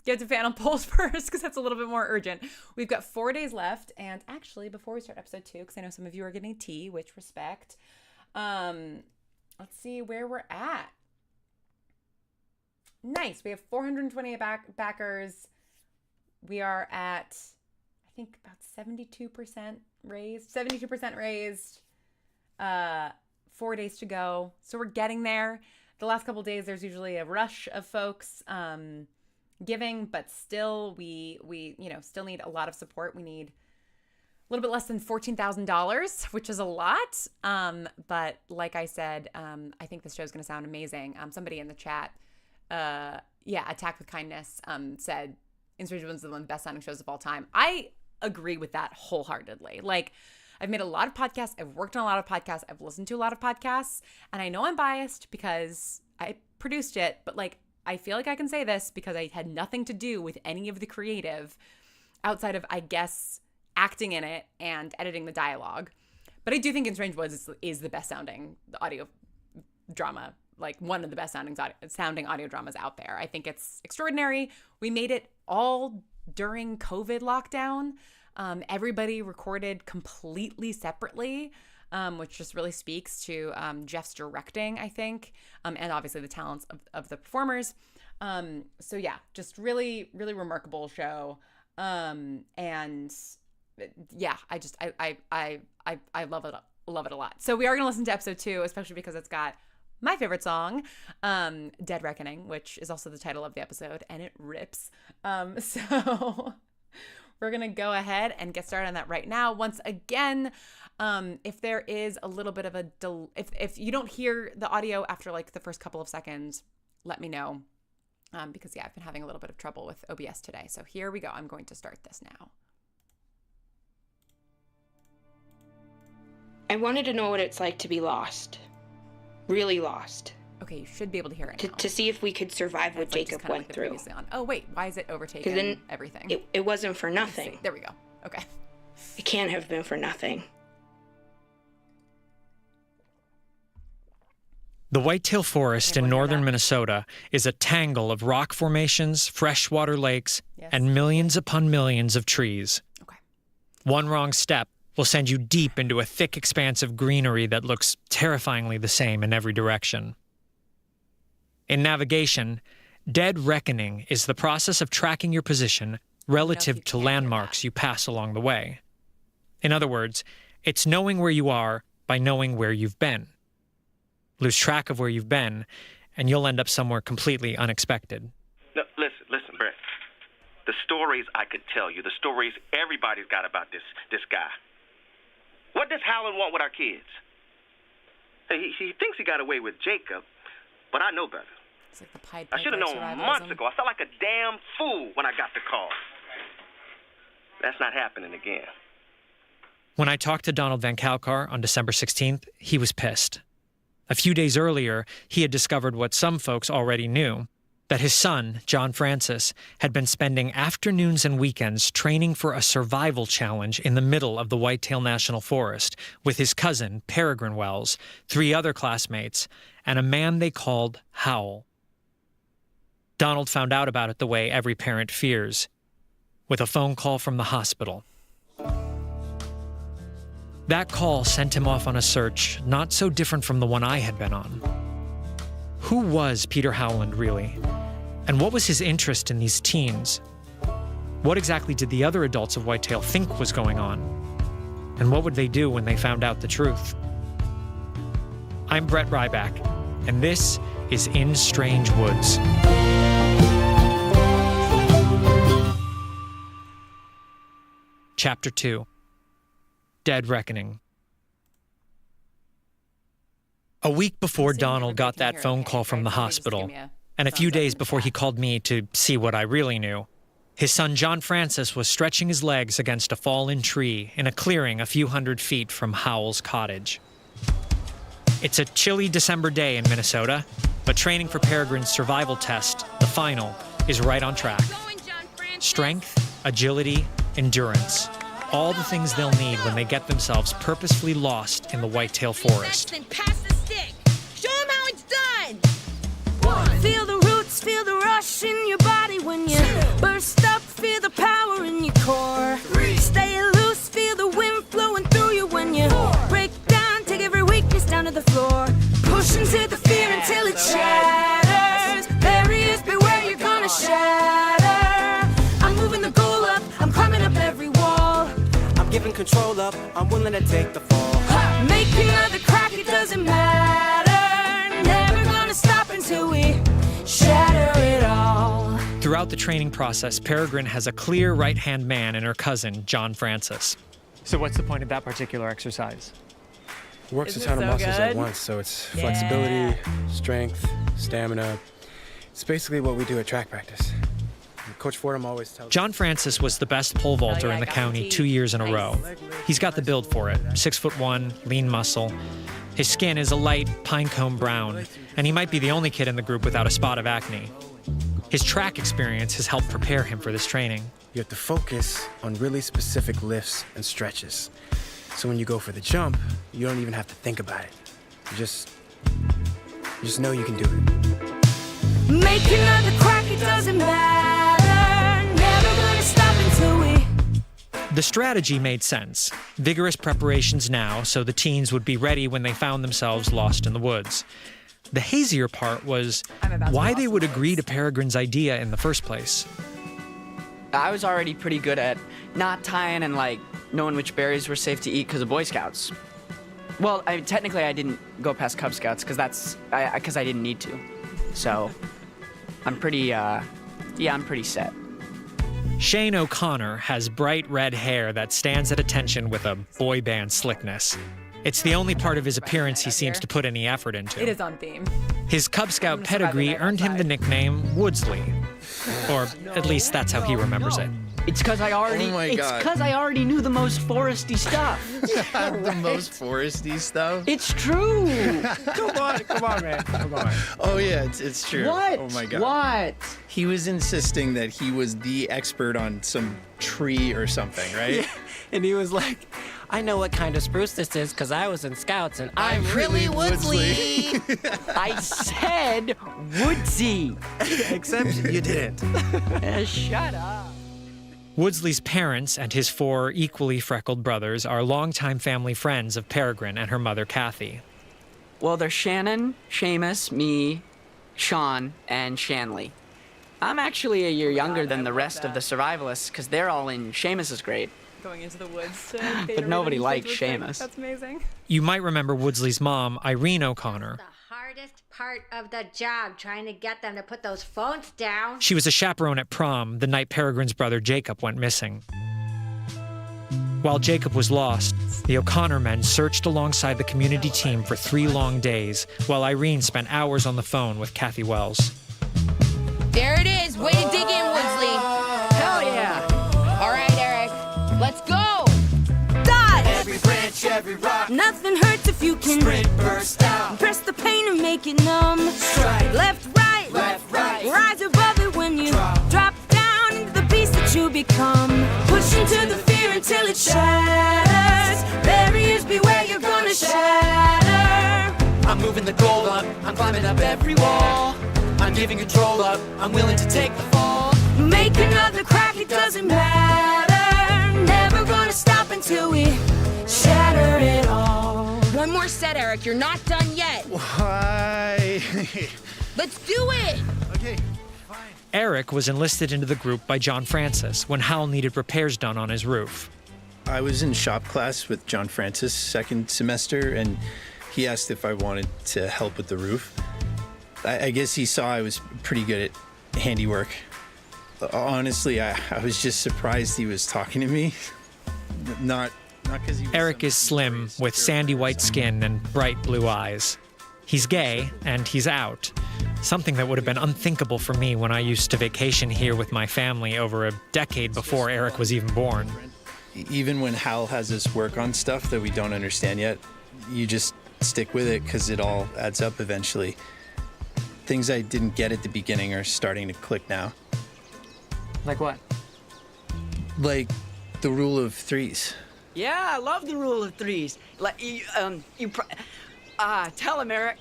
get to Phantom Pulse first because that's a little bit more urgent. We've got 4 days left. And actually, before we start episode 2, because I know some of you are getting tea, which respect, let's see where we're at. Nice. We have 428 backers. We are at, I think, about 72% raised. 72% raised. 4 days to go. So we're getting there. The last couple of days, there's usually a rush of folks giving, but still, we still need a lot of support. We need a little bit less than $14,000, which is a lot. But like I said, I think this show is going to sound amazing. Somebody in the chat, Attack with Kindness, said In Strange Woods is one of the best sounding shows of all time. I agree with that wholeheartedly. Like, I've made a lot of podcasts. I've worked on a lot of podcasts. I've listened to a lot of podcasts. And I know I'm biased because I produced it. But, like, I feel like I can say this because I had nothing to do with any of the creative outside of, I guess, acting in it and editing the dialogue. But I do think In Strange Woods is the best sounding audio drama, like one of the best sounding audio dramas out there. I think it's extraordinary. We made it all during COVID lockdown. Everybody recorded completely separately, which just really speaks to Jeff's directing, I think, and obviously the talents of the performers. So yeah, just really, really remarkable show. And yeah, I love it a lot. So we are gonna listen to episode 2, especially because it's got my favorite song, Dead Reckoning, which is also the title of the episode, and it rips. So we're going to go ahead and get started on that right now. Once again, if there is a little bit of a if you don't hear the audio after like the first couple of seconds, let me know. Because yeah, I've been having a little bit of trouble with OBS today. So here we go. I'm going to start this now. I wanted to know what it's like to be lost. Really lost. Okay, you should be able to hear it now. To see if we could survive what Jacob went through. Oh wait, why is it overtaken everything? It wasn't for nothing. There we go. Okay. It can't have been for nothing. The Whitetail Forest in northern Minnesota is a tangle of rock formations, freshwater lakes, and millions upon millions of trees. Okay. One wrong step will send you deep into a thick expanse of greenery that looks terrifyingly the same in every direction. In navigation, Dead Reckoning is the process of tracking your position relative to landmarks you pass along the way. In other words, it's knowing where you are by knowing where you've been. Lose track of where you've been, and you'll end up somewhere completely unexpected. No, listen, Brett. The stories I could tell you, the stories everybody's got about this guy. What does Howland want with our kids? He thinks he got away with Jacob, but I know better. It's like the Pied I should have known months ago. I felt like a damn fool when I got the call. That's not happening again. When I talked to Donald Van Kalkar on December 16th, he was pissed. A few days earlier, he had discovered what some folks already knew, that his son, John Francis, had been spending afternoons and weekends training for a survival challenge in the middle of the Whitetail National Forest with his cousin, Peregrine Wells, 3 other classmates, and a man they called Howl. Donald found out about it the way every parent fears, with a phone call from the hospital. That call sent him off on a search not so different from the one I had been on. Who was Peter Howland, really? And what was his interest in these teens? What exactly did the other adults of Whitetail think was going on? And what would they do when they found out the truth? I'm Brett Ryback, and this is In Strange Woods. Chapter 2. Dead Reckoning. A week before Donald got that phone call from the hospital, and a few days before he called me to see what I really knew, his son John Francis was stretching his legs against a fallen tree in a clearing a few hundred feet from Howell's cottage. It's a chilly December day in Minnesota, but training for Peregrine's survival test, the final, is right on track. Strength, agility, endurance. All the things they'll need when they get themselves purposefully lost in the Whitetail Forest. Pass the stick. Show them how it's done. Feel the roots, feel the rush in your body when you burst up. Feel the power in your core. Stay loose, feel the wind flowing through you when you break down. Take every weakness down to the floor. Push into the fear until it shatters. Barriers, beware, you're gonna shatter. I'm moving the goal. giving control up, I'm willing to take the fall. Make another crack, it doesn't matter. Never gonna stop until we shatter it all. Throughout the training process, Peregrine has a clear right-hand man in her cousin, John Francis. So what's the point of that particular exercise? Works a ton of muscles at once, so it's flexibility, strength, stamina. It's basically what we do at track practice. Coach Fordham always tells John Francis was the best pole vaulter in the county 2 years in a row. He's got the build for it, 6'1", lean muscle. His skin is a light pinecone brown, and he might be the only kid in the group without a spot of acne. His track experience has helped prepare him for this training. You have to focus on really specific lifts and stretches. So when you go for the jump, you don't even have to think about it. You just know you can do it. Make another crack, it doesn't matter. Never gonna stop until we. The strategy made sense. Vigorous preparations now, so the teens would be ready when they found themselves lost in the woods. The hazier part was why they would agree to Peregrine's idea in the first place. I was already pretty good at not tying and like knowing which berries were safe to eat because of Boy Scouts. Well, technically I didn't go past Cub Scouts because I didn't need to. So I'm pretty set. Shane O'Connor has bright red hair that stands at attention with a boy band slickness. It's the only part of his appearance he seems to put any effort into. It is on theme. His Cub Scout pedigree earned him the nickname Woodsley. Or at least that's how he remembers it. It's because I already. Oh my it's God. because I already knew the most foresty stuff. The most foresty stuff? It's true. Come on, man. Come on. Oh yeah, it's true. What? Oh my God. What? He was insisting that he was the expert on some tree or something, right? Yeah. And he was like, I know what kind of spruce this is because I was in Scouts and I'm really Woodsley. I said woodsy. Except you didn't. Shut up. Woodsley's parents and his 4 equally freckled brothers are longtime family friends of Peregrine and her mother, Kathy. Well, they're Shannon, Seamus, me, Sean, and Shanley. I'm actually a year younger than the rest of the survivalists because they're all in Seamus's grade. Going into the woods to But nobody liked Seamus. That's amazing. You might remember Woodsley's mom, Irene O'Connor. Hardest part of the job, trying to get them to put those phones down. She was a chaperone at prom the night Peregrine's brother Jacob went missing. While Jacob was lost, the O'Connor men searched alongside the community team for 3 long days, while Irene spent hours on the phone with Kathy Wells. There it is. Way to dig in, Woodsley. Hell yeah. All right, Eric. Let's go. Dodge! Every branch, every rock. Nothing hurts if you can Sprint, burst out. press the pain and make it numb. Strike. Left, right. Left, right. Rise above it when you drop down into the beast that you become. Push into the fear until it shatters. Barriers beware, you're gonna shatter. I'm moving the goal up. I'm climbing up every wall. I'm giving control up. I'm willing to take the fall. Make another crack, it doesn't matter. Never gonna stop until we shatter it all. One more set, Eric. You're not done yet. Why? Let's do it. Okay. Eric was enlisted into the group by John Francis when Hal needed repairs done on his roof. I was in shop class with John Francis second semester, and he asked if I wanted to help with the roof. I guess he saw I was pretty good at handiwork. Honestly, I was just surprised he was talking to me. Not because he was Eric is slim, with sandy white skin and bright blue eyes. He's gay, and he's out. Something that would have been unthinkable for me when I used to vacation here with my family over a decade before Eric was even born. Even when Hal has us work on stuff that we don't understand yet, you just stick with it because it all adds up eventually. Things I didn't get at the beginning are starting to click now. Like what? Like the rule of 3s. Yeah, I love the rule of 3s. Like tell him, Eric.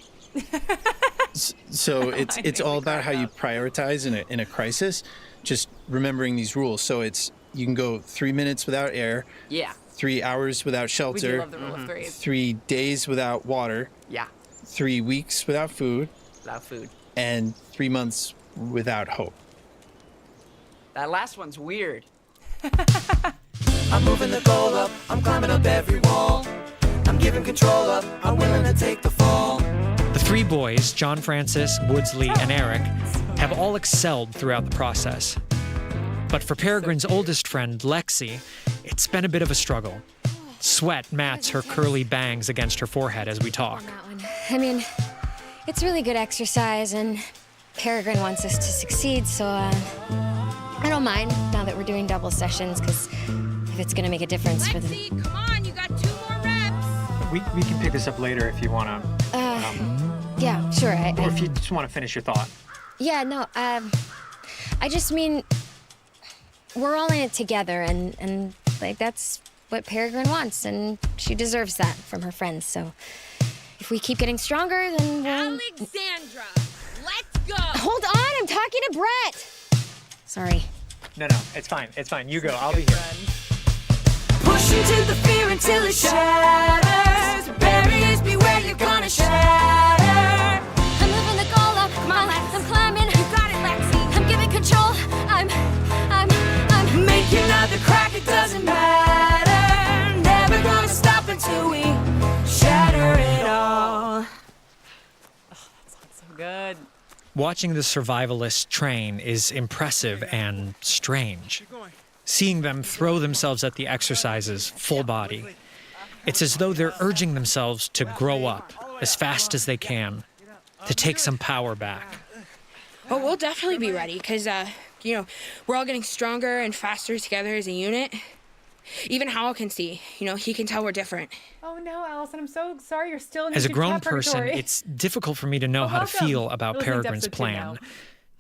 So it's all about how you prioritize in a crisis. Just remembering these rules. So you can go 3 minutes without air. Yeah. 3 hours without shelter. We do love the rule of 3s. 3 days without water. Yeah. 3 weeks without food. Without food. And 3 months without hope. That last one's weird. I'm moving the goal up, I'm climbing up every wall. I'm giving control up, I'm willing to take the fall. The three boys, John Francis, Woodsley, and Eric, have all excelled throughout the process. But for Peregrine's oldest friend, Lexi, it's been a bit of a struggle. Sweat mats her curly bangs against her forehead as we talk. I mean, it's really good exercise, and Peregrine wants us to succeed, so I don't mind now that we're doing double sessions, because if it's going to make a difference for the... Come on, you got 2 more reps. We can pick this up later if you want to. Yeah, sure. Or if you just want to finish your thought. Yeah, no, I just mean, we're all in it together, and like, that's what Peregrine wants, and she deserves that from her friends, so if we keep getting stronger, then we'll... Alexandra, let's go. Hold on, I'm talking to Brett. Sorry. No, it's fine. It's fine. You go. I'll be here. Push into the fear until it shatters. Barriers be where you're gonna shatter. I'm moving the goal up. Come on, Lex. I'm climbing. You got it, Lexi. I'm giving control. I'm Make another crack, it doesn't matter. Never gonna stop until we shatter it all. So good. Watching the survivalists train is impressive and strange. Seeing them throw themselves at the exercises full body, it's as though they're urging themselves to grow up as fast as they can, to take some power back. Oh, we'll definitely be ready, because, we're all getting stronger and faster together as a unit. Even Howell can see, he can tell we're different. Oh no, Allison, I'm so sorry you're still in As a YouTube grown cat person, purgatory. it's difficult for me to know how to feel about Listening to Peregrine's episode 2 plan. now.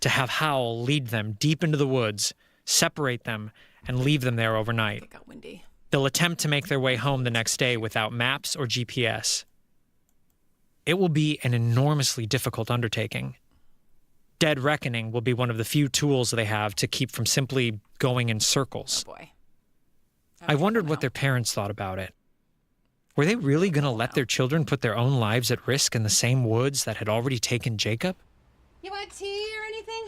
To have Howell lead them deep into the woods, separate them, and leave them there overnight. It got windy. They'll attempt to make their way home the next day without maps or GPS. It will be an enormously difficult undertaking. Dead reckoning will be one of the few tools they have to keep from simply going in circles. Oh boy. I wondered what their parents thought about it. Were they really going to let their children put their own lives at risk in the same woods that had already taken Jacob? You want tea or anything,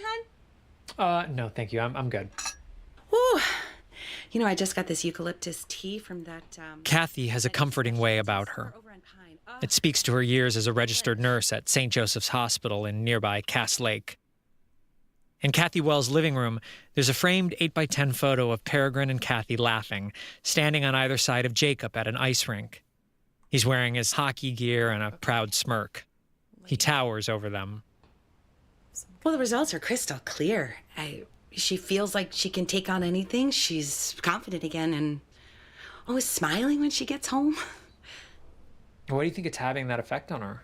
hon? No, thank you. I'm good. Whew. I just got this eucalyptus tea from that... Kathy has a comforting way about her. It speaks to her years as a registered nurse at St. Joseph's Hospital in nearby Cass Lake. In Kathy Wells' living room, there's a framed 8x10 photo of Peregrine and Kathy laughing, standing on either side of Jacob at an ice rink. He's wearing his hockey gear and a proud smirk. He towers over them. Well, the results are crystal clear. She feels like she can take on anything. She's confident again and always smiling when she gets home. What do you think it's having that effect on her?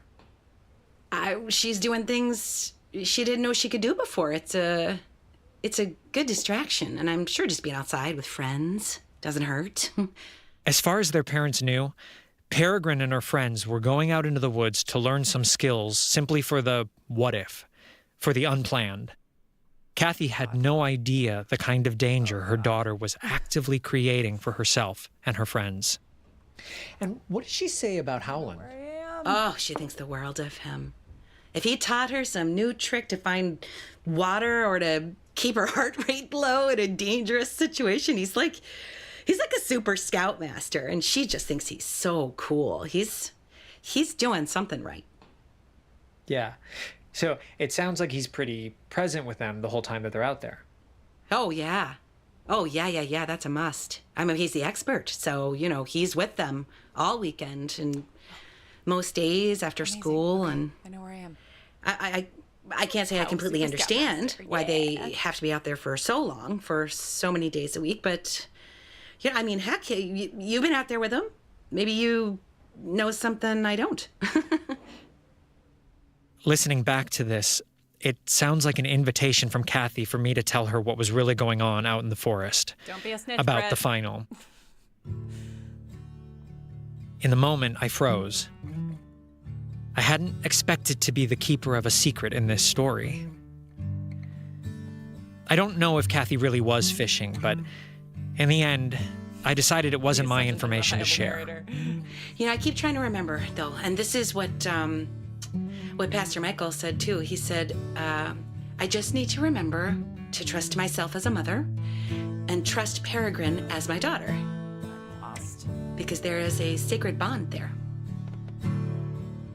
She's doing things she didn't know she could do before. It's a good distraction, and I'm sure just being outside with friends doesn't hurt. As far as their parents knew, Peregrine and her friends were going out into the woods to learn some skills simply for the what if, for the unplanned. Kathy had no idea the kind of danger her daughter was actively creating for herself and her friends. And what did she say about Howland? Oh, she thinks the world of him. If he taught her some new trick to find water or to keep her heart rate low in a dangerous situation, he's like a super scoutmaster, and she just thinks he's so cool. He's doing something right. Yeah. So it sounds like he's pretty present with them the whole time that they're out there. Oh, yeah. Oh, yeah, that's a must. I mean, he's the expert, so, he's with them all weekend and most days after school. And I know where I am. I can't say I completely understand why they have to be out there for so long, for so many days a week, but, I mean, heck, you've been out there with them. Maybe you know something I don't. Listening back to this, it sounds like an invitation from Kathy for me to tell her what was really going on out in the forest. Don't be a snitch, about Brett. the final. In the moment, I froze. I hadn't expected to be the keeper of a secret in this story. I don't know if Kathy really was fishing, but in the end, I decided it wasn't my information to share. I keep trying to remember, though, and this is what Pastor Michael said, too. He said, I just need to remember to trust myself as a mother and trust Peregrine as my daughter. because there is a sacred bond there.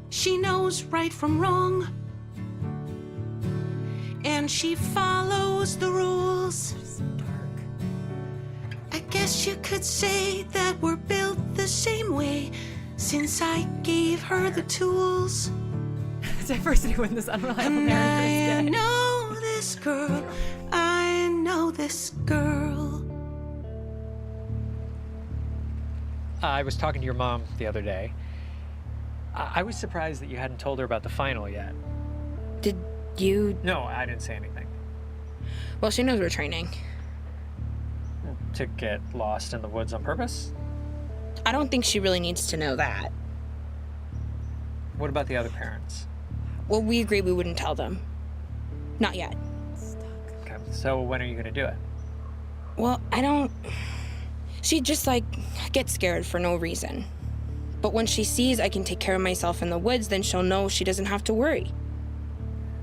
She knows right from wrong, and she follows the rules. I guess you could say that we're built the same way, since I gave her the tools. Diversity when this unreliable And narrator I is gay. know this girl, I know this girl. I was talking to your mom the other day. I was surprised that you hadn't told her about the final yet. Did you? No, I didn't say anything. Well, she knows we're training. To get lost in the woods on purpose? I don't think she really needs to know that. What about the other parents? Well, we agreed we wouldn't tell them. Not yet. Okay, so when are you gonna do it? Well, I don't... She just, like, gets scared for no reason. But when she sees I can take care of myself in the woods, then she'll know she doesn't have to worry.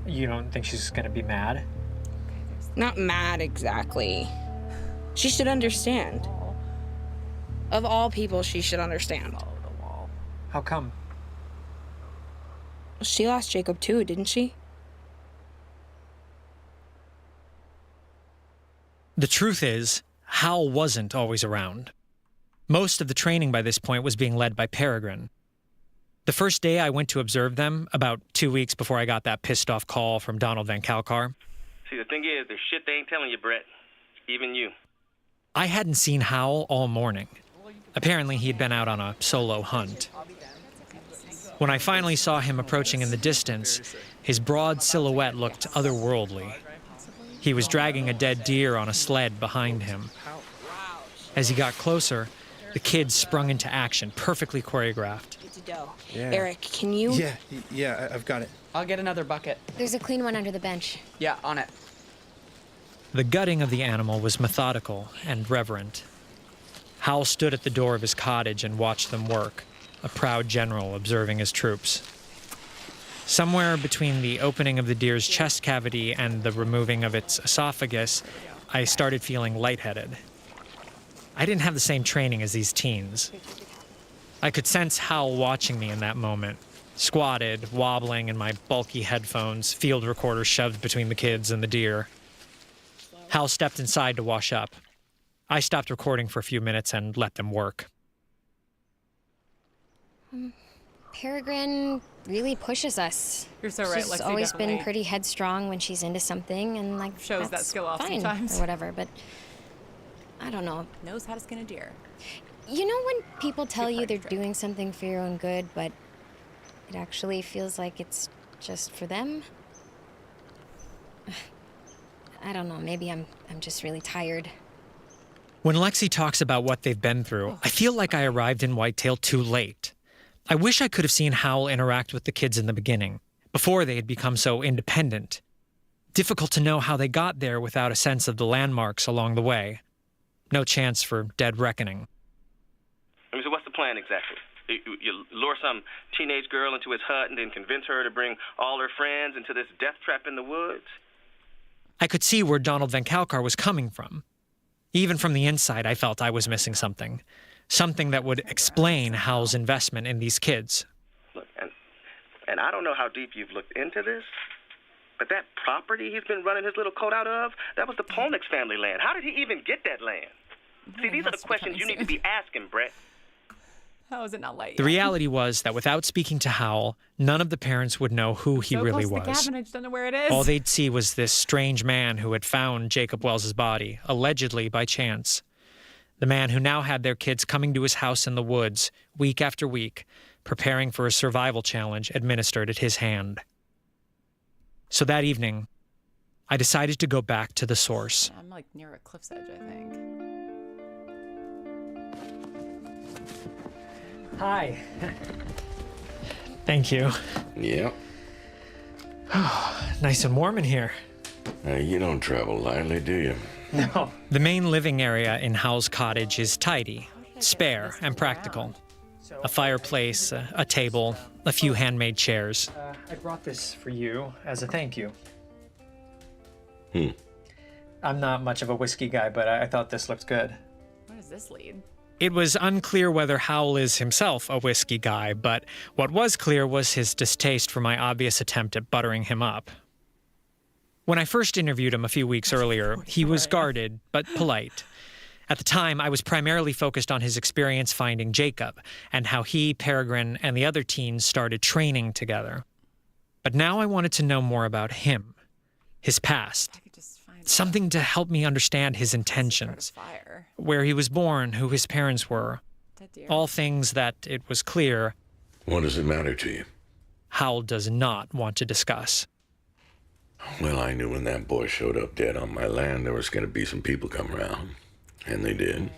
You don't think she's gonna be mad? Not mad, exactly. She should understand. Of all people, she should understand. How come? She lost Jacob too, didn't she? The truth is, Hal wasn't always around. Most of the training by this point was being led by Peregrine. The first day I went to observe them, about 2 weeks before I got that pissed-off call from Donald Van Kalkar, See, the thing is, there's shit they ain't telling you, Brett. Even you. I hadn't seen Hal all morning. Apparently, he'd been out on a solo hunt. When I finally saw him approaching in the distance, his broad silhouette looked otherworldly. He was dragging a dead deer on a sled behind him. As he got closer, the kids sprung into action, perfectly choreographed. Yeah. Eric, can you? Yeah, I've got it. I'll get another bucket. There's a clean one under the bench. Yeah, on it. The gutting of the animal was methodical and reverent. Hal stood at the door of his cottage and watched them work, a proud general observing his troops. Somewhere between the opening of the deer's chest cavity and the removing of its esophagus, I started feeling lightheaded. I didn't have the same training as these teens. I could sense Hal watching me in that moment, squatted, wobbling in my bulky headphones, field recorder shoved between the kids and the deer. Hal stepped inside to wash up. I stopped recording for a few minutes and let them work. Peregrine really pushes us. You're so right, She's Lexi, always been definitely pretty headstrong when she's into something, and like shows that that's skill off fine sometimes. or whatever. But I don't know. Knows how to skin a deer. You know when people tell you they're doing something for your own good, but it actually feels like it's just for them? I don't know. Maybe I'm just really tired. When Lexi talks about what they've been through, I feel like I arrived in Whitetail too late. I wish I could have seen Hal interact with the kids in the beginning, before they had become so independent. Difficult to know how they got there without a sense of the landmarks along the way. No chance for dead reckoning. I mean, so what's the plan exactly? You lure some teenage girl into his hut and then convince her to bring all her friends into this death trap in the woods? I could see where Donald Van Kalkar was coming from. Even from the inside, I felt I was missing something. Something that would explain Hal's investment in these kids. Look, and I don't know how deep you've looked into this, but that property he's been running his little coat out of, that was the Polnix family land. How did he even get that land? See, these are the questions you need to be asking, Brett. How is it not light The yet? reality was that without speaking to Hal, none of the parents would know who he so really close to the was. cabin, I just don't know where it is. All they'd see was this strange man who had found Jacob Wells's body, allegedly by chance. The man who now had their kids coming to his house in the woods, week after week, preparing for a survival challenge administered at his hand. So that evening, I decided to go back to the source. I'm like near a cliff's edge, I think. Hi. Thank you. Yep. Nice and warm in here. You don't travel lightly, do you? No. The main living area in Hal's cottage is tidy, spare, and practical. A fireplace, a table, a few handmade chairs. I brought this for you as a thank you. I'm not much of a whiskey guy, but I thought this looked good. Where does this lead? It was unclear whether Howell is himself a whiskey guy, but what was clear was his distaste for my obvious attempt at buttering him up. When I first interviewed him a few weeks earlier, he was guarded, but polite. At the time, I was primarily focused on his experience finding Jacob, and how he, Peregrine, and the other teens started training together. But now I wanted to know more about him, his past. Something to help me understand his intentions, where he was born, who his parents were. All things that, it was clear, What does it matter to you? Howell does not want to discuss. Well, I knew when that boy showed up dead on my land, there was going to be some people come around. And they did.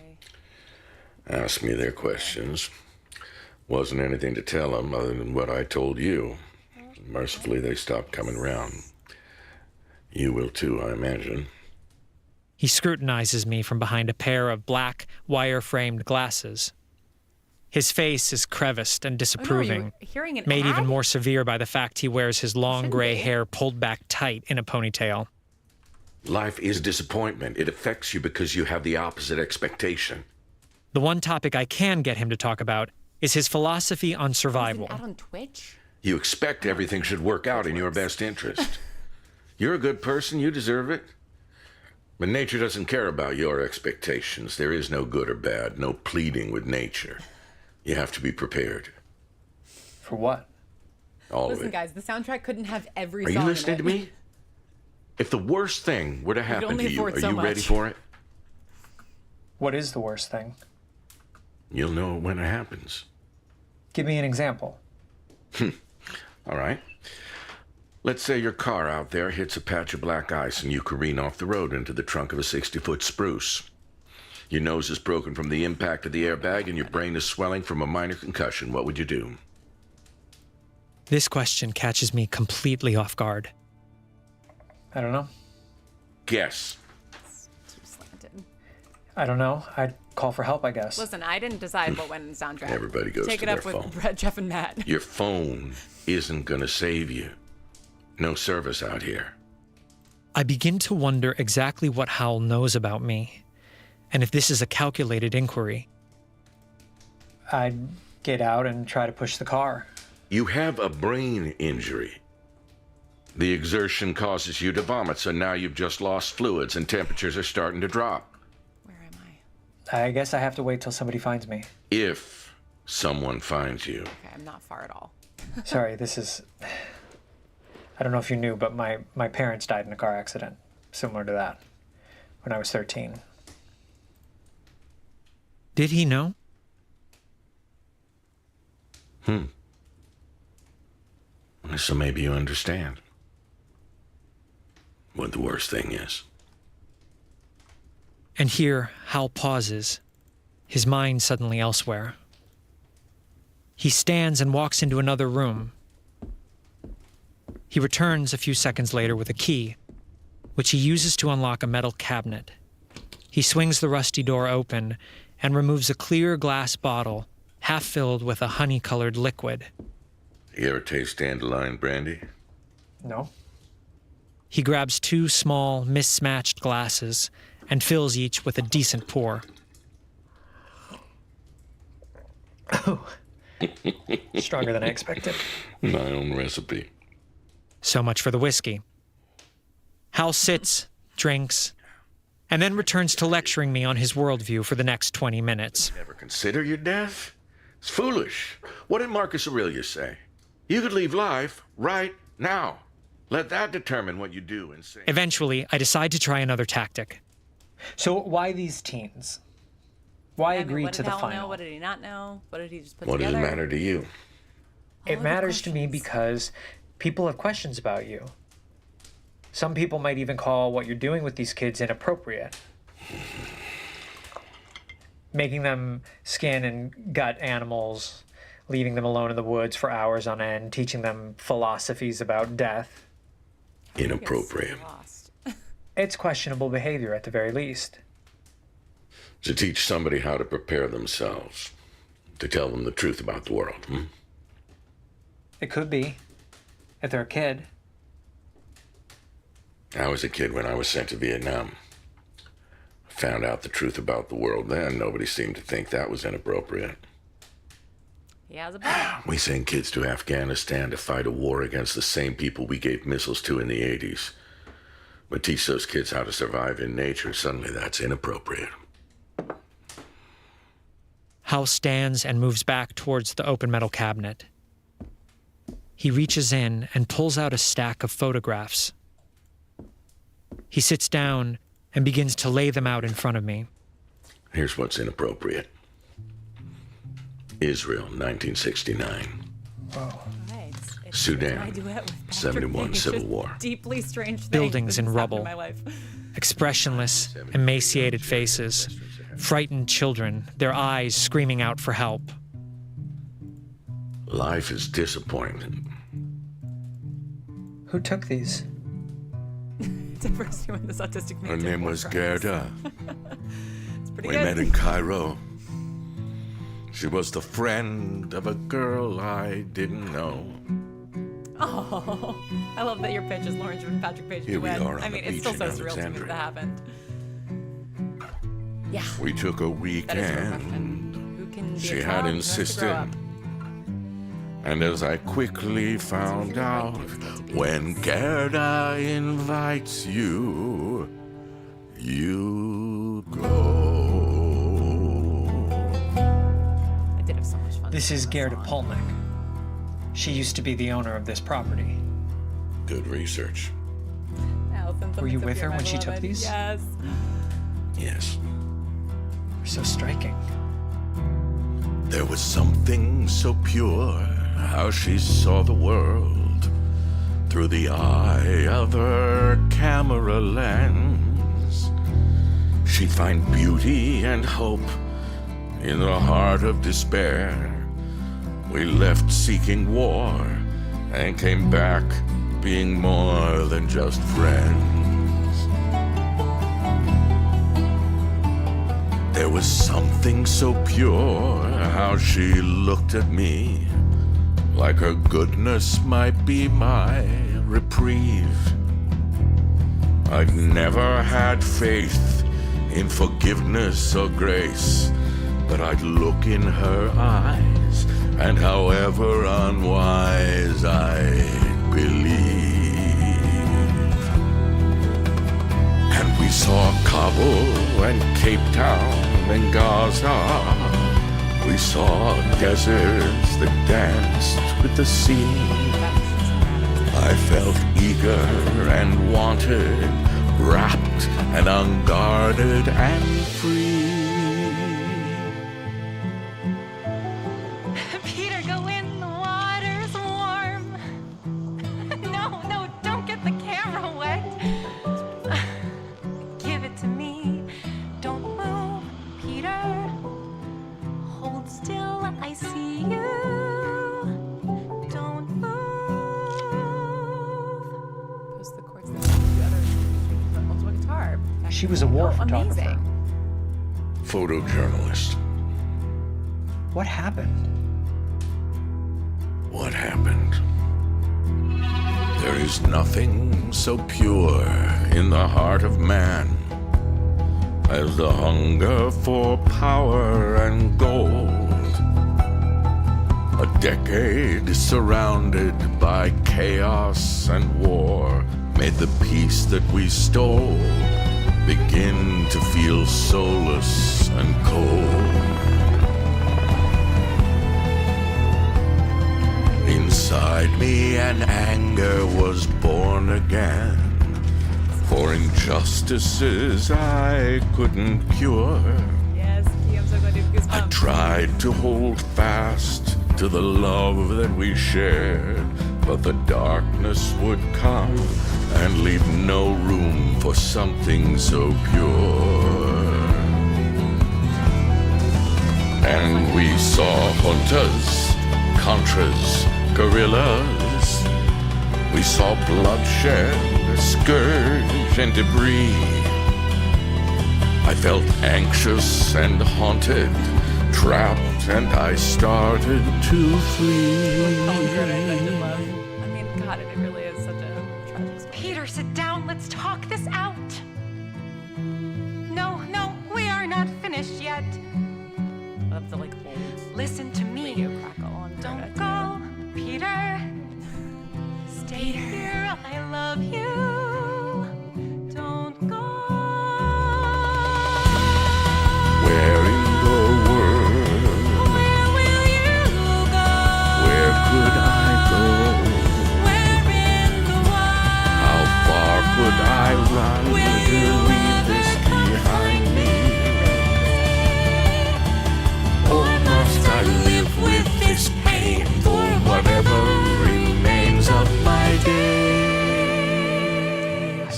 Asked me their questions. Wasn't anything to tell them other than what I told you. Mercifully, they stopped coming around. You will too, I imagine. He scrutinizes me from behind a pair of black, wire-framed glasses. His face is creviced and disapproving, hearing an made ad? even more severe by the fact he wears his long gray hair pulled back tight in a ponytail. Life is disappointment. It affects you because you have the opposite expectation. The one topic I can get him to talk about is his philosophy on survival. Out on Twitch? You expect everything should work out in your best interest. You're a good person, you deserve it. But nature doesn't care about your expectations. There is no good or bad, no pleading with nature. You have to be prepared. For what? All Listen, of it. guys, the soundtrack couldn't have every Are song you listening in to it. me? If the worst thing were to happen only to you, afford are so you ready much. for it? What is the worst thing? You'll know it when it happens. Give me an example. All right. Let's say your car out there hits a patch of black ice and you careen off the road into the trunk of a 60-foot spruce. Your nose is broken from the impact of the airbag and your brain is swelling from a minor concussion. What would you do? This question catches me completely off guard. I don't know. Guess. Too slanted. I don't know. I'd call for help, I guess. Listen, I didn't decide what went in the soundtrack. Everybody goes Take to it up their with phone. Brett, Jeff, and Matt. Your phone isn't going to save you. No service out here. I begin to wonder exactly what Howell knows about me, and if this is a calculated inquiry. I'd get out and try to push the car. You have a brain injury. The exertion causes you to vomit, so now you've just lost fluids and temperatures are starting to drop. I guess I have to wait till somebody finds me. If someone finds you. Okay, I'm not far at all. Sorry, this is... I don't know if you knew, but my parents died in a car accident, similar to that, when I was 13. Did he know? So maybe you understand what the worst thing is. And here, Hal pauses, his mind suddenly elsewhere. He stands and walks into another room. He returns a few seconds later with a key, which he uses to unlock a metal cabinet. He swings the rusty door open and removes a clear glass bottle, half filled with a honey-colored liquid. You ever taste dandelion brandy? No. He grabs two small, mismatched glasses and fills each with a decent pour. Stronger than I expected. My own recipe. So much for the whiskey. Hal sits, drinks, and then returns to lecturing me on his worldview for the next 20 minutes. Never consider your death? It's foolish. What did Marcus Aurelius say? You could leave life right now. Let that determine what you do and say. Eventually, I decide to try another tactic. So why these teens? Why agree what to did the Hal final? know? What did he not know? What did he just put What does together? it matter to you? It matters to me because people have questions about you. Some people might even call what you're doing with these kids inappropriate. Making them skin and gut animals, leaving them alone in the woods for hours on end, teaching them philosophies about death. Inappropriate. It's questionable behavior at the very least. To teach somebody how to prepare themselves. To tell them the truth about the world. It could be, if they're a kid. I was a kid when I was sent to Vietnam. found out the truth about the world then, nobody seemed to think that was inappropriate. He has a point. We send kids to Afghanistan to fight a war against the same people we gave missiles to in the 80s. But teach those kids how to survive in nature, suddenly that's inappropriate. Hal stands and moves back towards the open metal cabinet. He reaches in and pulls out a stack of photographs. He sits down and begins to lay them out in front of me. Here's what's inappropriate. Israel, 1969. Right. It's Sudan, I do it with Patrick 71 Page. Civil Just War. Deeply strange things. Buildings that in just happened rubble. in my life. Expressionless, emaciated faces. Frightened children, their eyes screaming out for help. Life is disappointing. Who took these? It's the first one this autistic man Her did name war was crimes. Gerda. It's pretty We good. met in Cairo. She was the friend of a girl I didn't know. Oh, I love that your pitch is Lawrence and Patrick Page. Here we duet. are on I mean, the it's still beach so in surreal to me that Alexandria. happened. Yeah. We took a That is your weekend. question. Who can be She a had child who has to grow insisted. up? And as I quickly found out, when Gerda invites you, you go. I did have so much fun. This is Gerda Polnick. She used to be the owner of this property. Good research. Allison, Were you something with to her be when she took beloved. these? Yes. Yes. You're so striking. There was something so pure, how she saw the world through the eye of her camera lens. She'd find beauty and hope in the heart of despair. We left seeking war and came back being more than just friends. There was something so pure, how she looked at me, like her goodness might be my reprieve. I'd never had faith in forgiveness or grace, but I'd look in her eyes, and however unwise I'd believe. And we saw Kabul and Cape Town and Gaza. We saw deserts that danced with the sea. I felt eager and wanted, wrapped and unguarded and free. Peter, go in, the water's warm. No, don't get the camera wet. Give it to me. Don't move, Peter. Hold still, I see you. Don't move. Post the chords that the other multiple guitar. She was a war photographer. Amazing. Photojournalist. What happened? What happened? There is nothing so pure in the heart of man as the hunger for power and gold. A decade surrounded by chaos and war made the peace that we stole begin to feel soulless and cold. Inside me an anger was born again for injustices I couldn't cure. Yes, I'm so glad you have goosebumps. I tried to hold fast to the love that we shared, but the darkness would come and leave no room for something so pure. And we saw juntas, contras, guerrillas. We saw bloodshed, scourge, and debris. I felt anxious and haunted, trapped, and I started to flee. I love. I mean, God, it really is such a tragic story. Peter, sit down. Let's talk this out. No, finished yet. I'll have to like hold Listen to me. radio crackle on Don't go, Peter. Stay here. I love you. Don't go. Where in the world? Where will you go? Where could I go? Where in the wild? How far could I run to leave this behind me? Or must I live with this pain for whatever remains of my days?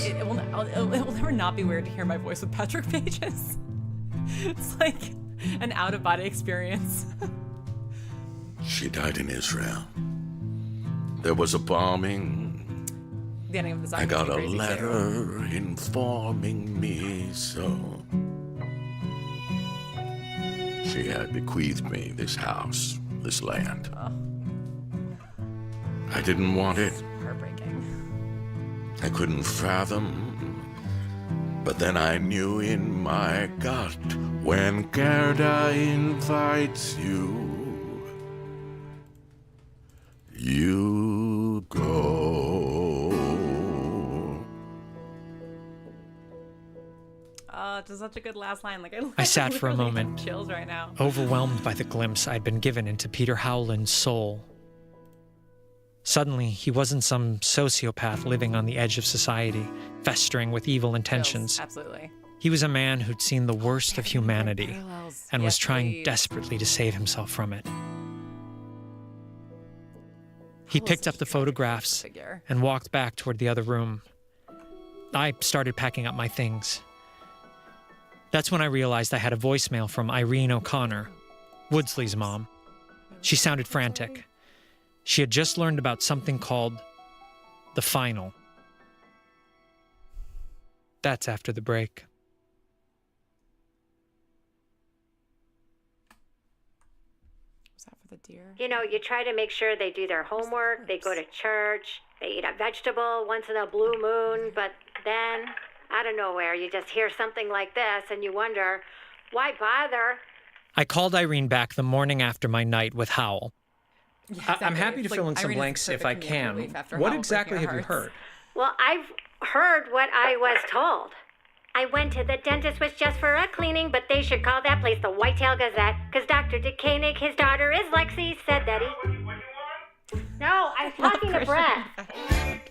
It will never not be weird to hear my voice with Patrick Pages. It's like an out-of-body experience. She died in Israel. There was a bombing. The ending of the song I got makes a me crazy, letter informing me so. She had bequeathed me this house, this land. I didn't want it. Heartbreaking. I couldn't fathom. But then I knew in my gut when Gerda invites you, you go. Oh, just such a good last line. Like I sat for a literally have moment, chills right now. overwhelmed by the glimpse I'd been given into Peter Howland's soul. Suddenly, he wasn't some sociopath living on the edge of society, festering with evil intentions. Absolutely. He was a man who'd seen the worst of humanity parallels. and was Yes, trying please. desperately to save himself from it. He picked up the photographs figure. and walked back toward the other room. I started packing up my things. That's when I realized I had a voicemail from Irene O'Connor, Woodsley's mom. She sounded frantic. She had just learned about something called the final. That's after the break. Was that for the deer? You know, you try to make sure they do their homework, they go to church, they eat a vegetable once in a blue moon, but then, out of nowhere, you just hear something like this and you wonder, why bother? I called Irene back the morning after my night with Howell. I'm happy to fill in some blanks if I can. What exactly have you heard? Well, I've heard what I was told. I went to the dentist was just for a cleaning, but they should call that place the Whitetail Gazette, because Dr. DeKoenig, his daughter is Lexi, said that he... No, I'm talking to Brett.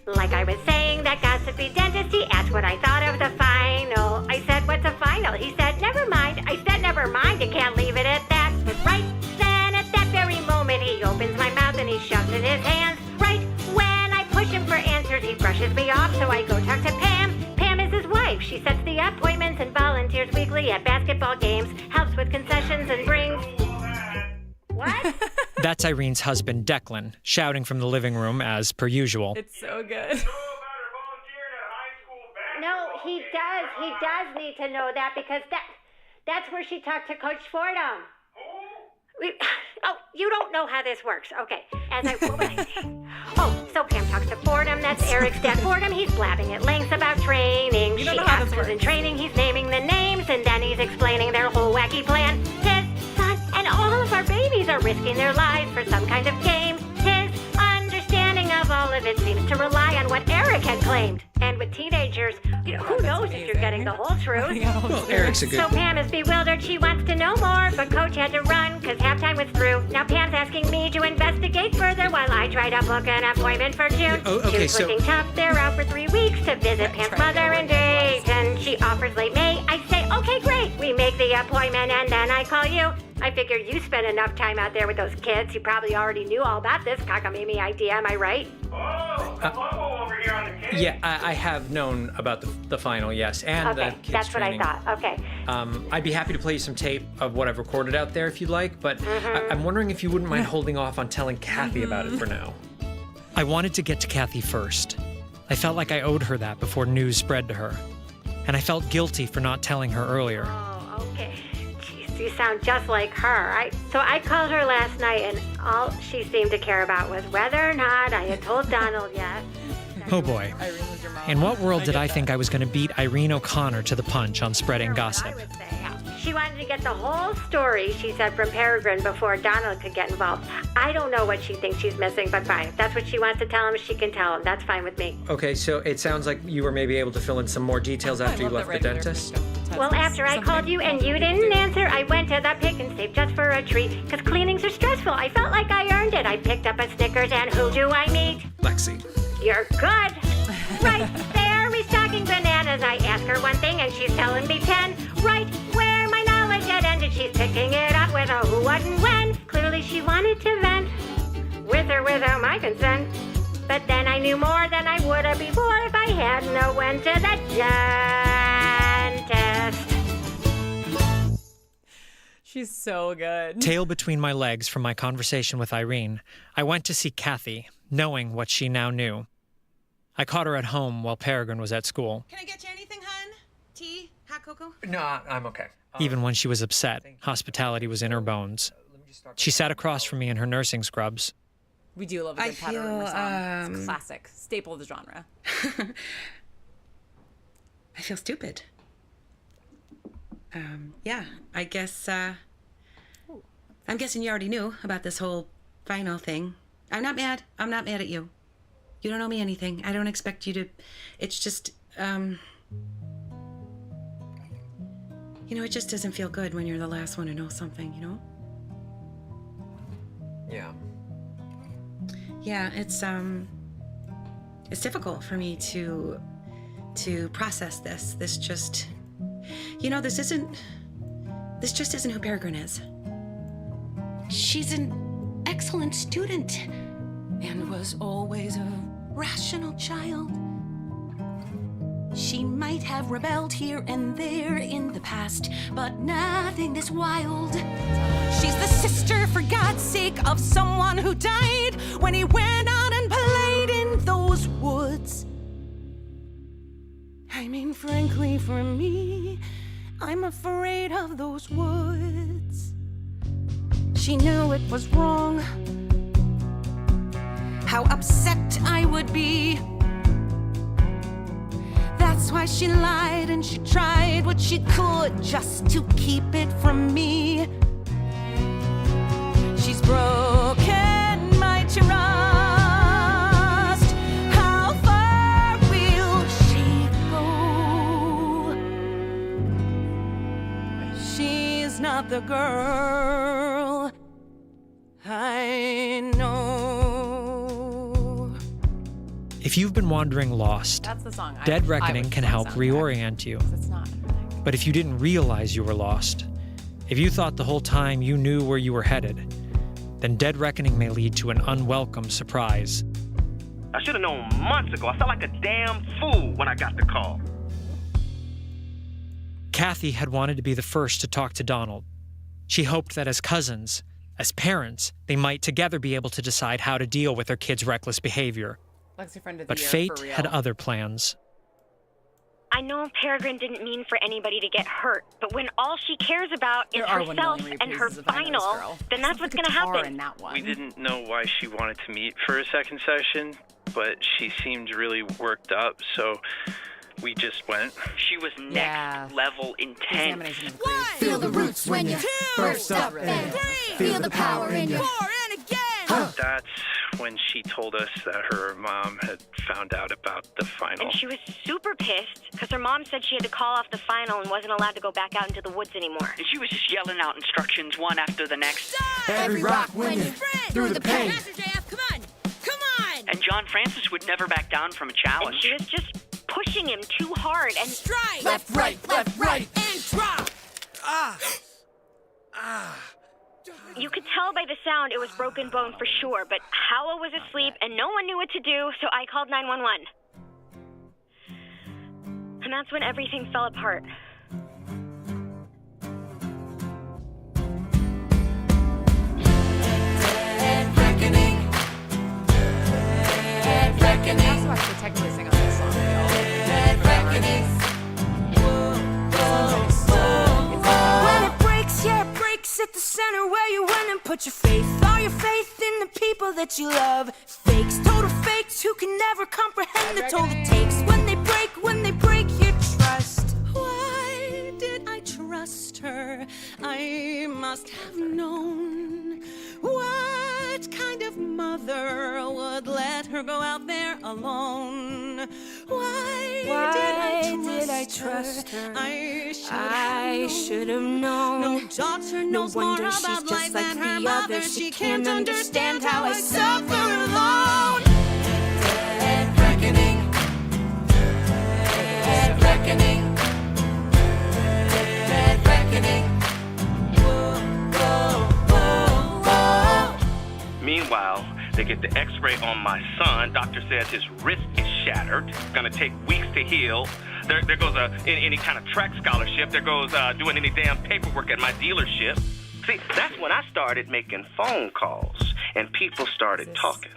Like I was saying, that gossipy dentist, he asked what I thought of the final. I said, what's a final? He said, never mind. I said, never mind, you can't leave it at that. But right then, at that very moment, he opens my mouth and he shoves in his hands. Right when I push him for answers, he brushes me off, so I go talk to Pam. Pam is his wife. She sets the appointments and volunteers weekly at basketball games, helps with concessions and brings... What? That's Irene's husband, Declan, shouting from the living room as per usual. It's so good. No, he does. He does need to know that because that's where she talked to Coach Fordham. Oh, you don't know how this works. Okay. What was I saying? Oh, so Pam talks to Fordham. That's Eric's dad. Fordham, he's blabbing at length about training. She asks who's in training. He's naming the names, and then he's explaining their whole wacky plan. His son and all of our babies are risking their lives for some kind of game. His understanding of all of it seems to rely on what Eric had claimed. And with teenagers, who knows if you're getting the whole truth? Well, Eric's a good... So Pam is bewildered. She wants to know more, but Coach had to run because halftime was through. Now Pam's asking me to investigate further while I try to book an appointment for June. June's looking tough. They're out for 3 weeks to visit Pam's mother in Dayton. She offers late May. I say, okay, great. We make the appointment, and then I call you. I figure you spent enough time out there with those kids. You probably already knew all about this cockamamie idea. Am I right? Yeah, I have known about the final, yes, and Okay, the kids' that's training. what I thought. Okay. I'd be happy to play you some tape of what I've recorded out there if you'd like, but I'm wondering if you wouldn't mind holding off on telling Kathy about it for now. I wanted to get to Kathy first. I felt like I owed her that before news spread to her. And I felt guilty for not telling her earlier. Oh, okay. Jeez, you sound just like her. So I called her last night, and all she seemed to care about was whether or not I had told Donald yet. Oh boy. In what world did I think I was going to beat Irene O'Connor to the punch on spreading gossip? She wanted to get the whole story, she said, from Peregrine before Donald could get involved. I don't know what she thinks she's missing, but fine. If that's what she wants to tell him, she can tell him. That's fine with me. Okay, so it sounds like you were maybe able to fill in some more details after you left the dentist. Well, after I called you and you didn't answer, I went to the pick and save just for a treat. Because cleanings are stressful. I felt like I earned it. I picked up a Snickers, and who do I meet? Lexi. You're good. Right there, restocking bananas. I ask her one thing, and she's telling me 10. Right where my knowledge had ended, she's picking it up with a who, what, and when. Clearly she wanted to vent, with or without my consent. But then I knew more than I would have before if I had known when to the dentist. She's so good. Tail between my legs from my conversation with Irene, I went to see Kathy, knowing what she now knew. I caught her at home while Peregrine was at school. Can I get you anything, hun? Tea? Hot cocoa? No, I'm okay. Even when she was upset, hospitality was in her bones. She sat across from me in her nursing scrubs. We do love a good Pat O'Rourke song. It's classic. Staple of the genre. I feel stupid. Yeah, I guess, I'm guessing you already knew about this whole final thing. I'm not mad. I'm not mad at you. You don't owe me anything. I don't expect you to... It's just, you know, it just doesn't feel good when you're the last one to know something, you know? Yeah. Yeah, it's difficult for me to process this. This just, you know, this just isn't who Peregrine is. She's an excellent student and was always a rational child. She might have rebelled here and there in the past, but nothing this wild. She's the sister, for God's sake, of someone who died when he went out and played in those woods. I mean, frankly, for me, I'm afraid of those woods. She knew it was wrong, how upset I would be. That's why she lied and she tried what she could just to keep it from me. She's broken my trust. How far will she go? She's not the girl I know. If you've been wandering lost, That's the song. Dead Reckoning can help reorient you. It's not. But if you didn't realize you were lost, if you thought the whole time you knew where you were headed, then Dead Reckoning may lead to an unwelcome surprise. I should have known months ago. I felt like a damn fool when I got the call. Kathy had wanted to be the first to talk to Donald. She hoped that as cousins, as parents, they might together be able to decide how to deal with their kid's reckless behavior. Lexi Friend of the But Year, fate for real. had other plans. I know Peregrine didn't mean for anybody to get hurt, but when all she cares about is herself and her final, then that's what's going to happen. We didn't know why she wanted to meet for a second session, but she seemed really worked up, so we just went. She was next level intense. Feel the roots when you burst up and feel the power in you. That's when she told us that her mom had found out about the final. And she was super pissed because her mom said she had to call off the final and wasn't allowed to go back out into the woods anymore. And she was just yelling out instructions one after the next. Every rock when you through the pain. And John Francis would never back down from a challenge. And she was just pushing him too hard and strike. Left, right, and drop. You could tell by the sound it was broken bone for sure, but Howell was asleep and no one knew what to do, so I called 911. And that's when everything fell apart. Dead Reckoning. Dead Reckoning. I'm also actually technically sing on this song. Dead Reckoning. When it breaks, yeah, it breaks at the center where you went and put your faith. All your faith in the people that you love. Fakes, total fakes who can never comprehend the toll it takes. When they break your trust. Why did I trust her. I must have known. What kind of mother would let her go out there alone? Why did I trust her? I should have known. No daughter knows more about life than her mother. She can't understand how I suffer alone. Dead reckoning. Dead reckoning. Dead reckoning. Meanwhile, they get the x-ray on my son. Doctor says his wrist is shattered. It's gonna take weeks to heal. There goes any kind of track scholarship. There goes doing any damn paperwork at my dealership. See, that's when I started making phone calls and people started talking.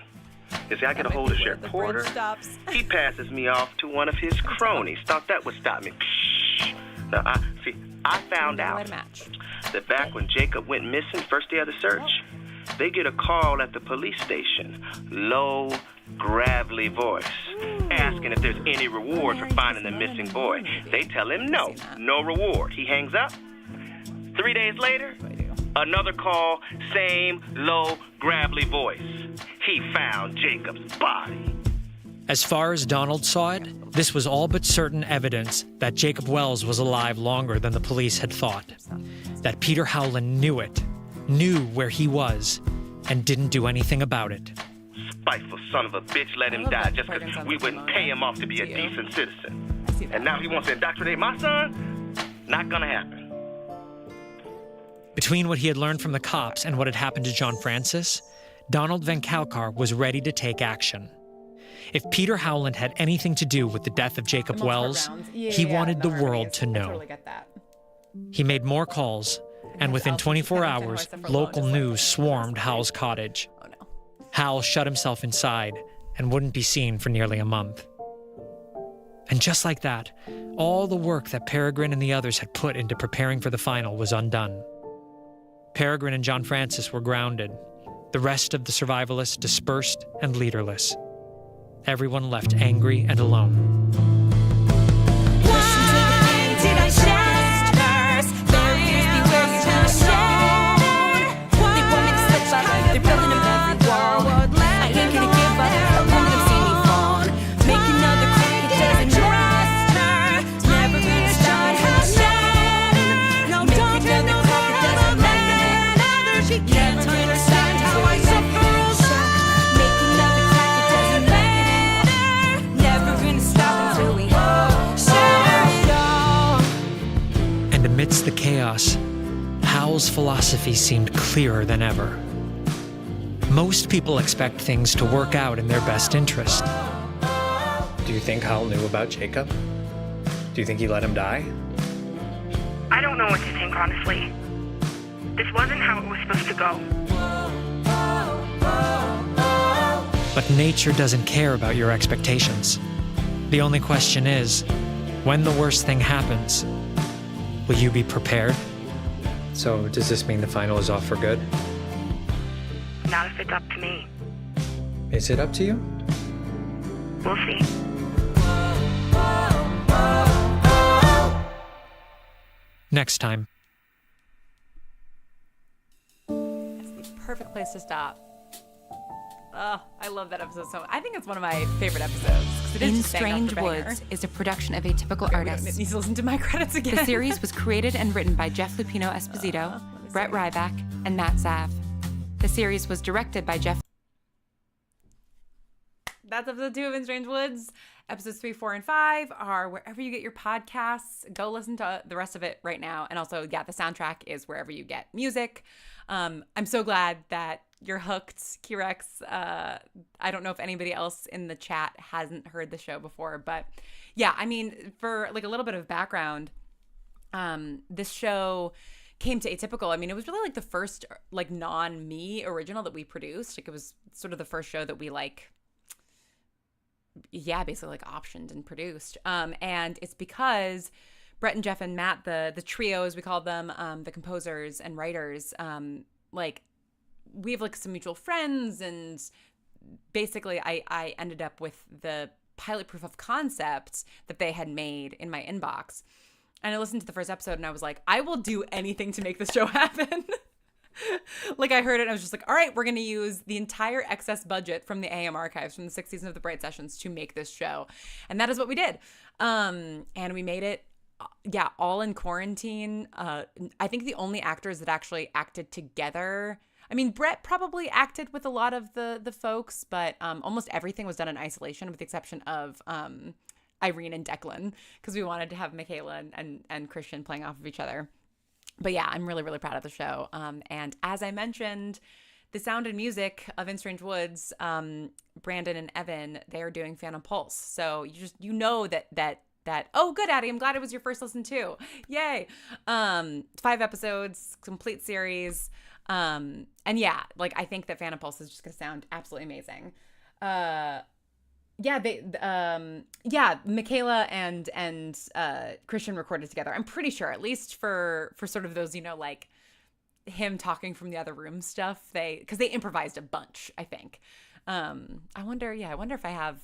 You see, I get a hold of Sheriff Porter. He passes me off to one of his cronies. Thought that would stop me. Now, I found out that back when Jacob went missing, first day of the search, they get a call at the police station, low, gravelly voice, asking if there's any reward for finding the missing boy. They tell him no reward. He hangs up. 3 days later, another call, same low, gravelly voice. He found Jacob's body. As far as Donald saw it, this was all but certain evidence that Jacob Wells was alive longer than the police had thought. That Peter Howland knew it, knew where he was, and didn't do anything about it. Spiteful son of a bitch let him die just because we wouldn't pay him off to be a decent citizen. And now he wants to indoctrinate my son? Not gonna happen. Between what he had learned from the cops and what had happened to John Francis, Donald Van Kalkar was ready to take action. If Peter Howland had anything to do with the death of Jacob Wells, he wanted the world to know. He made more calls, and within 24 hours, local news swarmed Hal's cottage. Hal shut himself inside and wouldn't be seen for nearly a month. And just like that, all the work that Peregrine and the others had put into preparing for the final was undone. Peregrine and John Francis were grounded. The rest of the survivalists dispersed and leaderless. Everyone left angry and alone. Amidst the chaos, Hal's philosophy seemed clearer than ever. Most people expect things to work out in their best interest. Do you think Hal knew about Jacob? Do you think he let him die? I don't know what to think, honestly. This wasn't how it was supposed to go. But nature doesn't care about your expectations. The only question is, when the worst thing happens, will you be prepared? So, does this mean the final is off for good? Not if it's up to me. Is it up to you? We'll see. Next time. That's the perfect place to stop. Oh, I love that episode so much. I think it's one of my favorite episodes. In Strange Woods is a production of Atypical Artists. We need to listen to my credits again. The series was created and written by Jeff Lupino Esposito, Brett Ryback, and Matt Zav. The series was directed by Jeff. That's episode 2 of In Strange Woods. Episodes 3, 4, and 5 are wherever you get your podcasts. Go listen to the rest of it right now. And also, the soundtrack is wherever you get music. I'm so glad that you're hooked, Q-Rex. I don't know if anybody else in the chat hasn't heard the show before, but yeah, I mean, for like a little bit of background, this show came to Atypical. I mean, it was really like the first like non-me original that we produced. Like it was sort of the first show that we basically like optioned and produced. And it's because Brett and Jeff and Matt, the trio as we called them, the composers and writers, we have like some mutual friends, and basically I ended up with the pilot proof of concept that they had made in my inbox. And I listened to the first episode and I was like, I will do anything to make this show happen. Like, I heard it and I was just like, all right, we're going to use the entire excess budget from the AM archives from the 6th season of The Bright Sessions to make this show. And that is what we did. And we made it, all in quarantine. I think the only actors that actually acted together, I mean, Brett probably acted with a lot of the folks, but almost everything was done in isolation with the exception of Irene and Declan, because we wanted to have Michaela and Christian playing off of each other. But yeah, I'm really, really proud of the show. And as I mentioned, the sound and music of In Strange Woods, Brandon and Evan, they are doing Phantom Pulse. So you know that oh, good, Addie, I'm glad it was your first listen too. Yay. 5 episodes, complete series. And yeah, like, I think that Phantom Pulse is just gonna sound absolutely amazing. Michaela and Christian recorded together. I'm pretty sure, at least for sort of those, like him talking from the other room stuff, because they improvised a bunch, I think. I wonder if I have,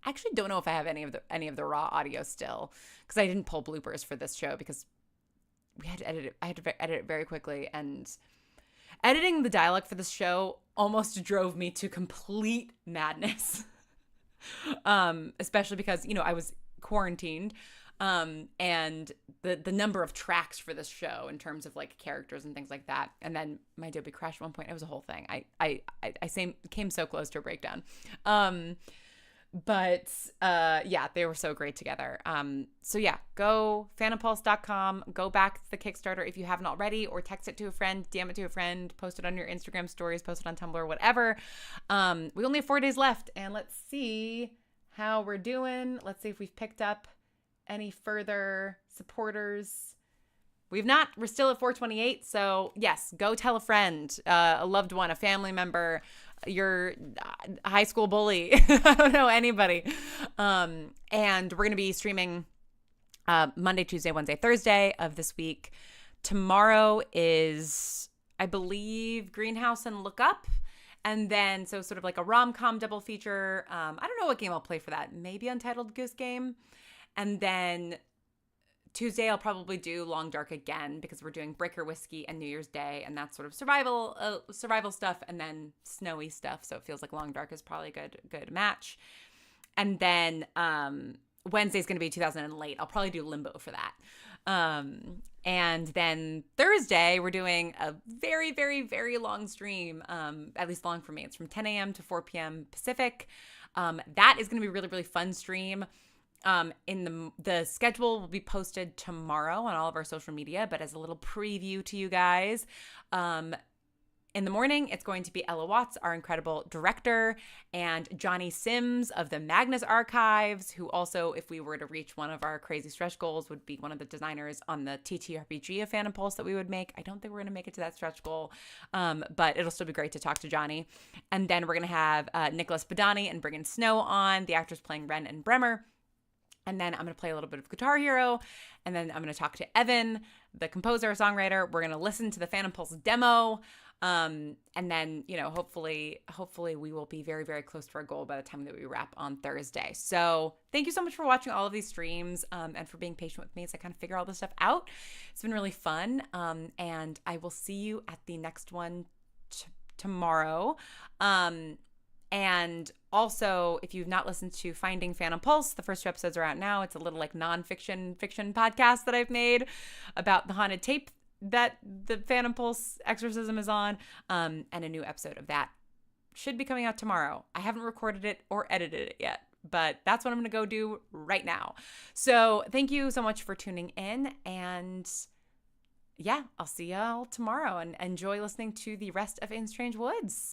I actually don't know if I have any of the raw audio still, because I didn't pull bloopers for this show because we had to edit it. I had to edit it very quickly, and editing the dialogue for this show almost drove me to complete madness. Especially because, I was quarantined, and the number of tracks for this show in terms of like characters and things like that. And then my Adobe crashed at one point. It was a whole thing. I came so close to a breakdown. But they were so great together. So yeah, go phantompulse.com, go back to the Kickstarter if you haven't already, or text it to a friend, DM it to a friend, post it on your Instagram stories, post it on Tumblr, whatever. We only have 4 days left, and let's see how we're doing. Let's see if we've picked up any further supporters. We've not. We're still at 428. So yes, go tell a friend, a loved one, a family member, your high school bully. I don't know, anybody. And we're going to be streaming Monday, Tuesday, Wednesday, Thursday of this week. Tomorrow is, I believe, Greenhouse and Look Up. And then, so sort of like a rom-com double feature. I don't know what game I'll play for that. Maybe Untitled Goose Game. And then Tuesday, I'll probably do Long Dark again, because we're doing Breaker Whiskey and New Year's Day, and that's sort of survival stuff, and then snowy stuff. So it feels like Long Dark is probably a good match. And then Wednesday's going to be 2000 and Late. I'll probably do Limbo for that. And then Thursday, we're doing a very, very, very long stream, at least long for me. It's from 10 a.m. to 4 p.m. Pacific. That is going to be a really, really fun stream. In the schedule will be posted tomorrow on all of our social media, but as a little preview to you guys, in the morning, it's going to be Ella Watts, our incredible director, and Johnny Sims of the Magnus Archives, who also, if we were to reach one of our crazy stretch goals, would be one of the designers on the TTRPG of Phantom Pulse that we would make. I don't think we're going to make it to that stretch goal, but it'll still be great to talk to Johnny. And then we're going to have Nicholas Badani and Brigham Snow on, the actors playing Ren and Bremer. And then I'm going to play a little bit of Guitar Hero. And then I'm going to talk to Evan, the composer, songwriter. We're going to listen to the Phantom Pulse demo. And then, hopefully we will be very, very close to our goal by the time that we wrap on Thursday. So thank you so much for watching all of these streams, and for being patient with me as I kind of figure all this stuff out. It's been really fun. And I will see you at the next one tomorrow. And also, if you've not listened to Finding Phantom Pulse, the first 2 episodes are out now. It's a little like fiction podcast that I've made about the haunted tape that the Phantom Pulse exorcism is on. And a new episode of that should be coming out tomorrow. I haven't recorded it or edited it yet, but that's what I'm going to go do right now. So thank you so much for tuning in. And yeah, I'll see y'all tomorrow, and enjoy listening to the rest of In Strange Woods.